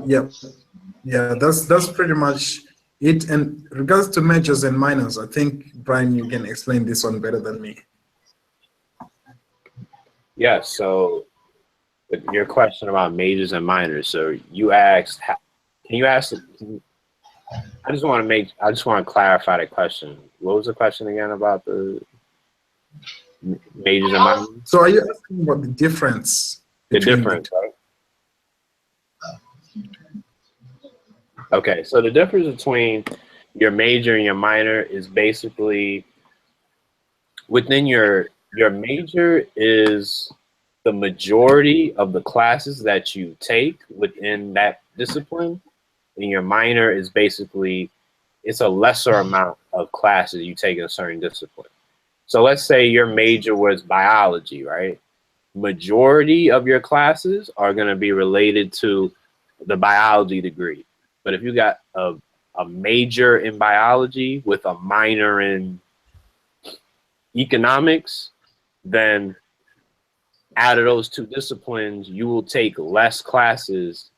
Yeah, yeah, that's pretty much it. And regards to majors and minors, I think Brian, you can explain this one better than me. Yeah, so with your question about majors and minors, so you asked, can you ask, I just want to clarify the question. What was the question again about the majors and minors? So are you asking about the difference? The difference, right? Okay, so the difference between your major and your minor is basically within your major is the majority of the classes that you take within that discipline, and your minor is basically it's a lesser amount of classes you take in a certain discipline. So let's say your major was biology, right? Majority of your classes are going to be related to the biology degree. But if you got a major in biology with a minor in economics, then out of those two disciplines, you will take less classes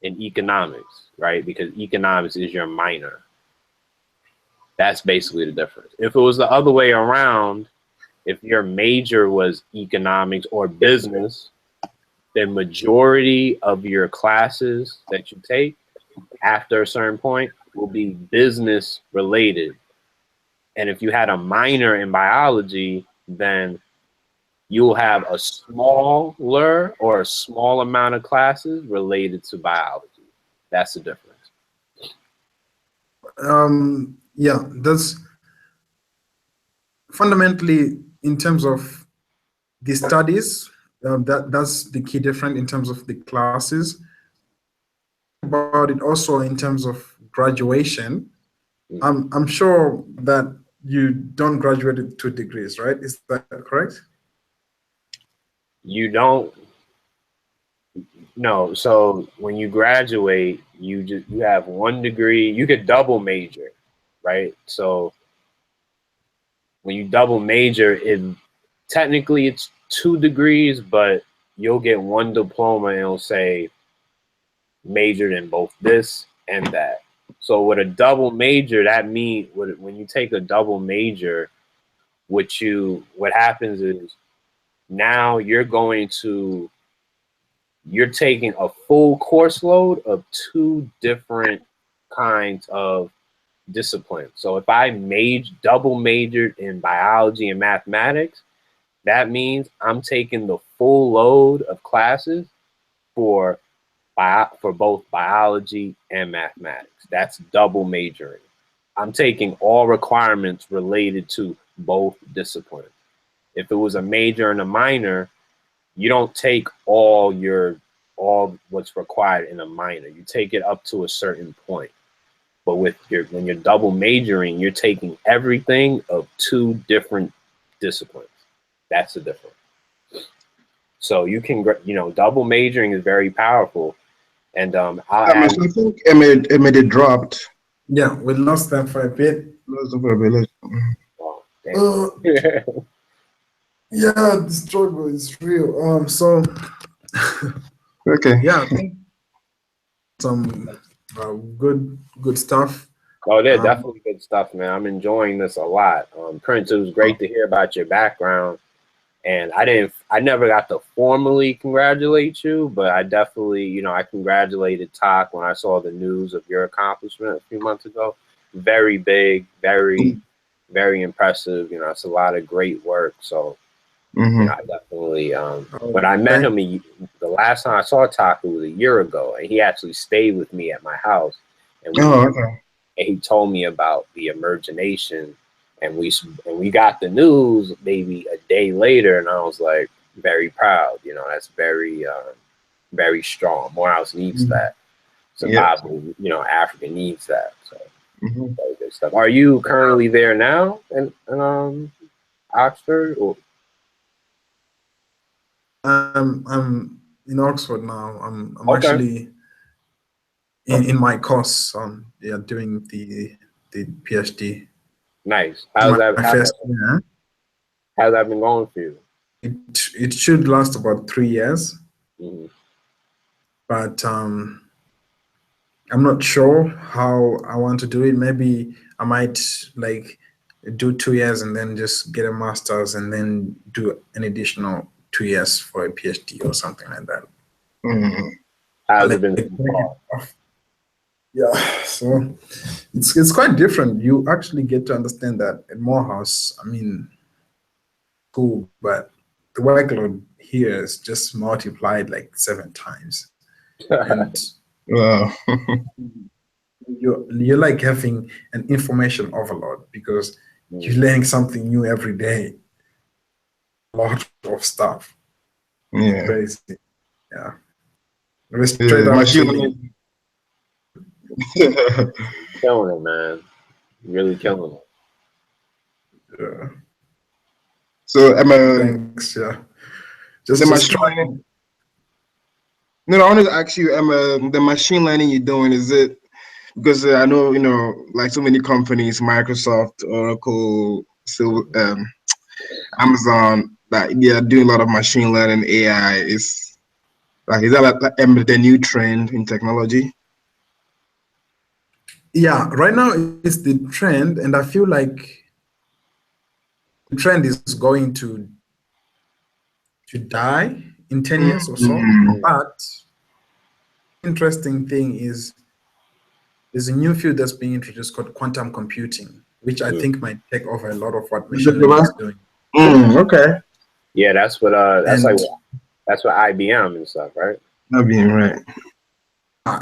in economics, right? Because economics is your minor. That's basically the difference. If it was the other way around, if your major was economics or business, the majority of your classes that you take after a certain point will be business related. And if you had a minor in biology, then you'll have a smaller or a small amount of classes related to biology. That's the difference. Yeah, that's fundamentally in terms of the studies. That's the key difference in terms of the classes. About it also in terms of graduation. I'm sure that you don't graduate with 2 degrees, right? Is that correct? You don't. No. So when you graduate, you have 1 degree. You could double major, right? So when you double major, technically it's 2 degrees, but you'll get 1 diploma and it'll say majored in both this and that. So with a double major, that means when you take a double major, what happens is now you're taking a full course load of 2 different kinds of disciplines. So if I double majored in biology and mathematics, that means I'm taking the full load of classes for both biology and mathematics. That's double majoring. I'm taking all requirements related to both disciplines. If it was a major and a minor, you don't take all what's required in a minor. You take it up to a certain point. But when you're double majoring, you're taking everything of 2 different disciplines. That's the difference. So you can, double majoring is very powerful. And I think Emma dropped. Yeah, we lost them for a bit. Oh, damn. Yeah, the struggle is real. So Okay. yeah, I think some good stuff. Oh, they're definitely good stuff, man. I'm enjoying this a lot. Prince, it was great to hear about your background. And I never got to formally congratulate you, but I definitely, I congratulated Tak when I saw the news of your accomplishment a few months ago. Very big, very, very impressive. It's a lot of great work. So, I definitely, when I met him, the last time I saw Tak was a year ago, and he actually stayed with me at my house. And and he told me about the Emergination, and we got the news maybe a day later, and I was like very proud. You know, that's very strong. Morehouse needs that. Yeah. Zimbabwe, you know, Africa needs that. So Mhm. very good stuff. Are you currently there now in Oxford? Or? I'm in Oxford now. I'm Okay, actually in my course. Yeah, doing the PhD. nice. My first year. How's that been going for you? It should last about 3 years, Mhm. but I'm not sure how I want to do it. Maybe I might like do 2 years and then just get a master's and then do an additional 2 years for a PhD or something like that. Mhm. How's it Like, been so far? yeah, so it's quite different. You actually get to understand that at Morehouse, I mean, cool, but the workload here is just multiplied like 7 times, and Wow. you're like having an information overload because you're Mm. learning something new every day. A lot of stuff. Yeah. Crazy. Yeah. It was straight up Machine chilling. learning. Killing it, man. Really killing it. Yeah. So, Thanks. Yeah. the Just machine try. learning. No, I wanted to ask you, the machine learning you're doing, is it because I know, like so many companies, Microsoft, Oracle, Amazon, that they are doing a lot of machine learning, AI. Is that like the new trend in technology? Yeah. Right now it's the trend, and I feel like the trend is going to die in 10 years or so. Mm. But interesting thing is there's a new field that's being introduced called quantum computing, which I Mm. think might take over a lot of what The machine learning diploma? is doing. Okay. Yeah, And that's what IBM and stuff, right? That being right.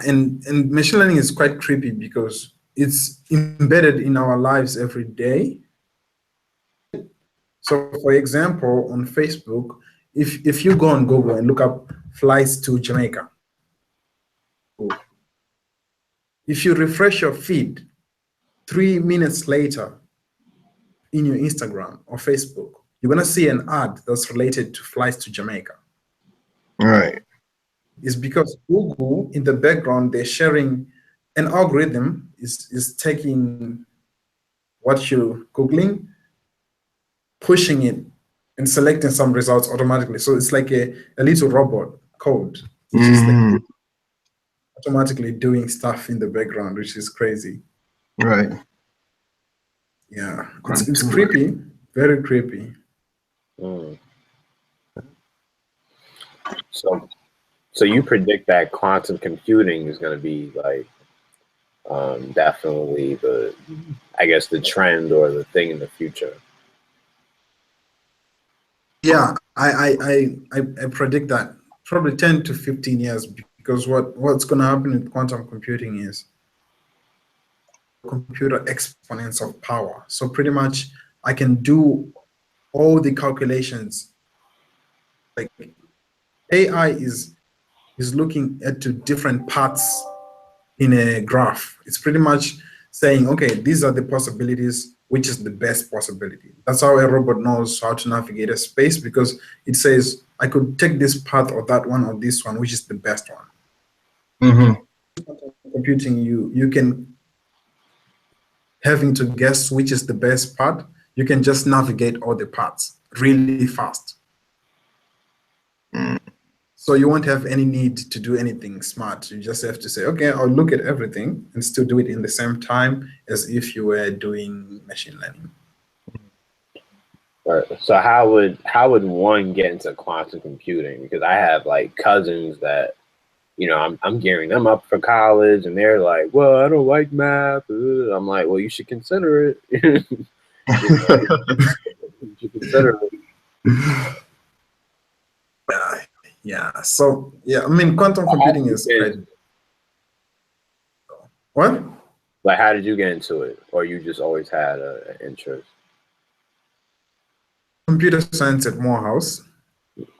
and machine learning is quite creepy because it's embedded in our lives every day. So, for example, on Facebook, if you go on Google and look up flights to Jamaica, if you refresh your feed 3 minutes later in your Instagram or Facebook, you're gonna see an ad that's related to flights to Jamaica. All right. It's because Google in the background they're sharing an algorithm is taking what you're googling, pushing it, and selecting some results automatically. So it's like a little robot code, which is like Mm-hmm. automatically doing stuff in the background, which is crazy. Right. Yeah, it's creepy, very creepy. Mm. So so you predict that quantum computing is going to be like definitely I guess the trend or the thing in the future. Yeah, I predict that probably 10 to 15 years because what's going to happen with quantum computing is computer exponents of power. So pretty much I can do all the calculations. Like AI is looking at two different parts in a graph. It's pretty much saying, okay, these are the possibilities, which is the best possibility. That's how a robot knows how to navigate a space because it says, I could take this path or that one or this one, which is the best one. Mm-hmm. Computing, you can having to guess which is the best part. You can just navigate all the parts really fast. Mm. So you won't have any need to do anything smart. You just have to say, okay, I'll look at everything and still do it in the same time as if you were doing machine learning. Right. So how would one get into quantum computing? Because I have like cousins that I'm gearing them up for college, and they're like, "Well, I don't like math." I'm like, "Well, you should consider it." You should consider it. Yeah. So yeah, I mean, quantum computing is quite what? Like, how did you get into it, or you just always had an interest? Computer science at Morehouse.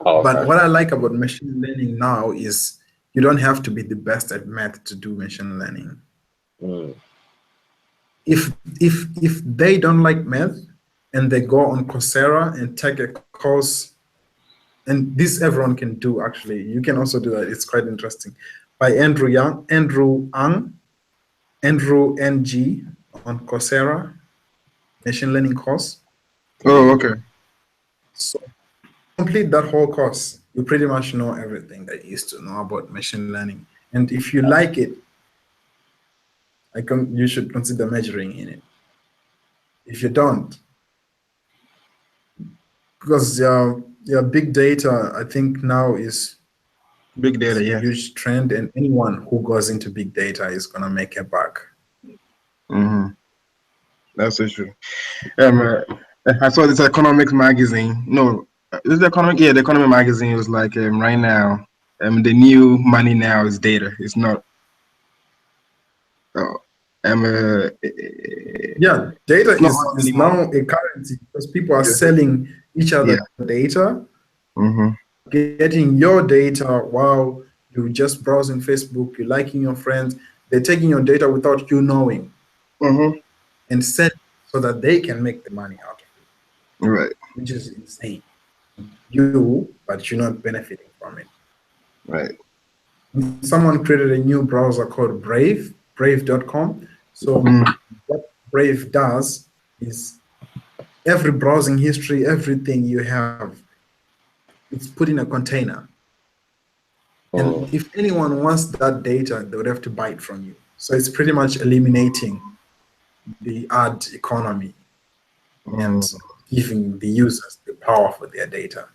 Oh, But okay. what I like about machine learning now is you don't have to be the best at math to do machine learning. Mm. If they don't like math and they go on Coursera and take a course, and this everyone can do actually. You can also do that. It's quite interesting. By Andrew Ng on Coursera, machine learning course. Oh, okay. So complete that whole course, you pretty much know everything that you used to know about machine learning. And if you like it, you should consider majoring in it. If you don't, because big data, I think now is Big data, a yeah. huge trend, and anyone who goes into big data is gonna make a buck. That's so true. I saw this economics magazine. No, this is the economic. Yeah, the economy magazine was like right now. The new money now is data. It's not. Uh, Yeah, data it's not is oil is anymore. now a currency because people are Yeah. selling each other Yeah. data, Mm-hmm. getting your data while you're just browsing Facebook, you're liking your friends. They're taking your data without you knowing Mm-hmm. and set so that they can make the money out of it, Right. which is insane. But you're not benefiting from it. Right. Someone created a new browser called brave.com. So what Brave does is every browsing history, everything you have, it's put in a container. Oh. And if anyone wants that data, they would have to buy it from you. So it's pretty much eliminating the ad economy and giving the users the power for their data.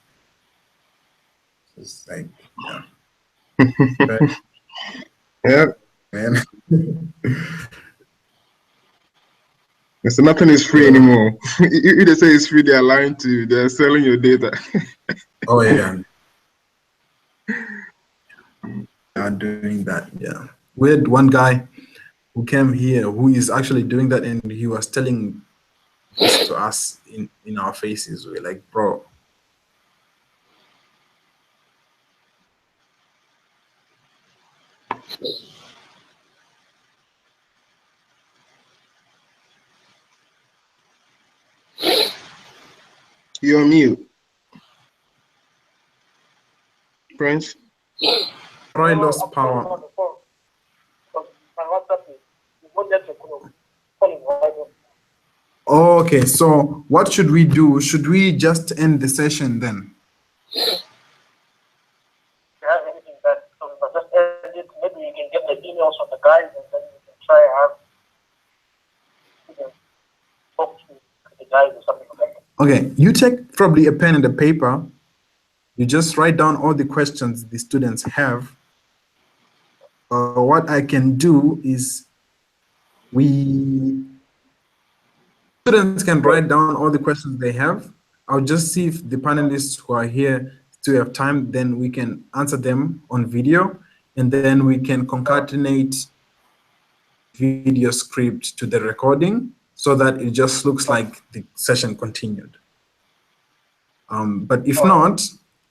It's like, yeah. Right, Yeah. man. So nothing is free anymore. If they say it's free, they're lying to you. They're selling your data. Oh yeah. Are doing that, yeah. We had one guy who came here who is actually doing that, and he was telling this to us in our faces. We're like, bro, You're on mute, Prince. I lost power. Okay, so what should we do? Should we just end the session then? Maybe you can get the emails from the guys and then you can try and talk to the guys or something like that. Okay, you take probably a pen and a paper. You just write down all the questions the students have. What I can do is students can write down all the questions they have. I'll just see if the panelists who are here still have time, then we can answer them on video, and then we can concatenate video script to the recording so that it just looks like the session continued. But if not,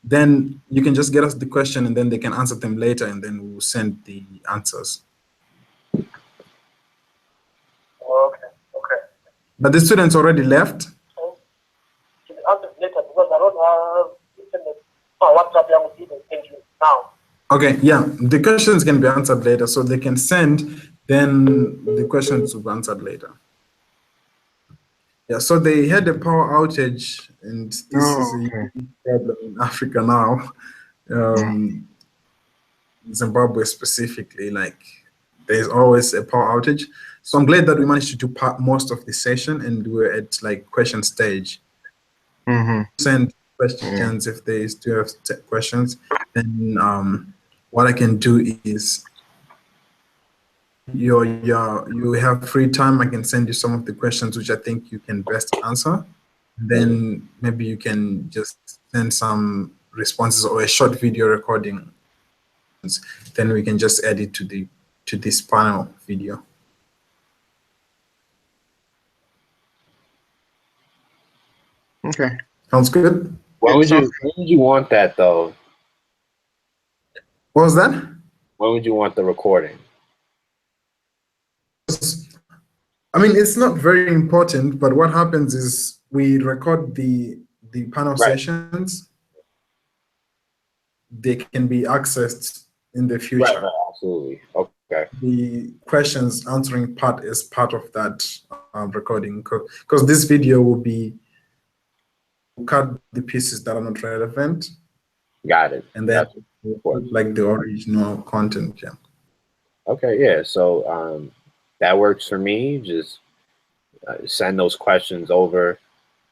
then you can just get us the question and then they can answer them later, and then we'll send the answers. Okay. But the students already left. So, to be answered later because I don't have internet. WhatsApp, I will see the thank you now. Okay, yeah, the questions can be answered later, so they can send, then the questions will be answered later. Yeah, so they had a power outage, and this is a unique problem in Africa now. Zimbabwe specifically, like there's always a power outage. So I'm glad that we managed to do most of the session, and we're at like question stage. Send questions if they still have questions. Then what I can do is you have free time. I can send you some of the questions which I think you can best answer. Then maybe you can just send some responses or a short video recording. Then we can just add it to this panel video. Okay. Sounds good. When Yeah, would sounds you want that though? What was that? When would you want the recording? I mean, it's not very important, but what happens is we record the panel Right. sessions. They can be accessed in the Right, future. right, absolutely. Okay. The questions answering part is part of that recording, because this video will be cut the pieces that are not relevant, Got it. and then That's we'll of course. put like the original content. Yeah. Okay, yeah. So that works for me. Just send those questions over.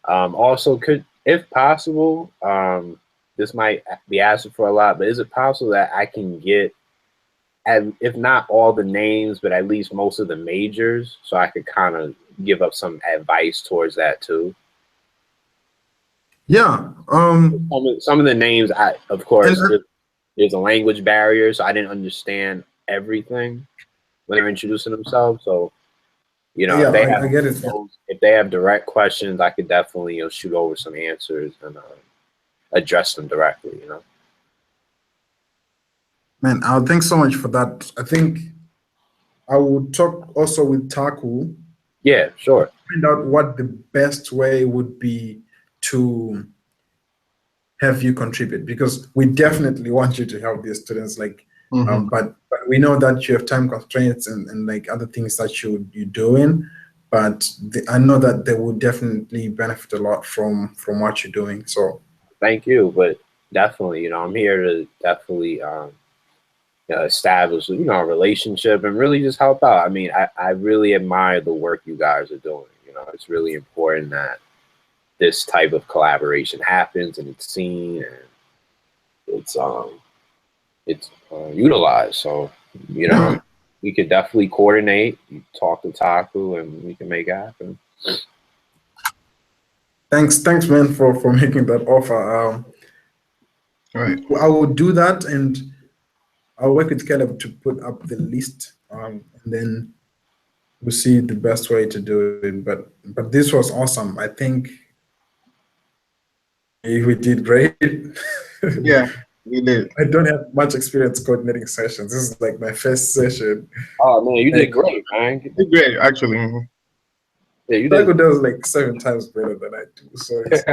Also, could, if possible, this might be asking for a lot, but is it possible that I can get, if not all the names, but at least most of the majors, so I could kind of give up some advice towards that too? Yeah. Some of the names, of course, And there's a language barrier, so I didn't understand everything when they were introducing themselves. So, yeah, if they I have get it. if they have direct questions, I could definitely shoot over some answers and address them directly. Man, thanks so much for that. I think I will talk also with Taku, Yeah, sure. find out what the best way would be to have you contribute, because we definitely want you to help these students. Like, but we know that you have time constraints and like other things that you're doing. But I know that they will definitely benefit a lot from what you're doing. So Thank you, but definitely, I'm here to definitely establish, a relationship and really just help out. I mean, I really admire the work you guys are doing. It's really important that this type of collaboration happens and it's seen and it's utilized. So, we could definitely coordinate, talk to Taku, and we can make it happen. thanks, man, for making that offer. all right. I will do that, and I'll work with Caleb to put up the list, and then we'll see the best way to do it. But this was awesome. I think we did great. Yeah, we did. I don't have much experience coordinating sessions. This is like my first session. Oh man, you did great, man. You did great, actually. Yeah, you Taco did. does like 7 times better than I do. So it's,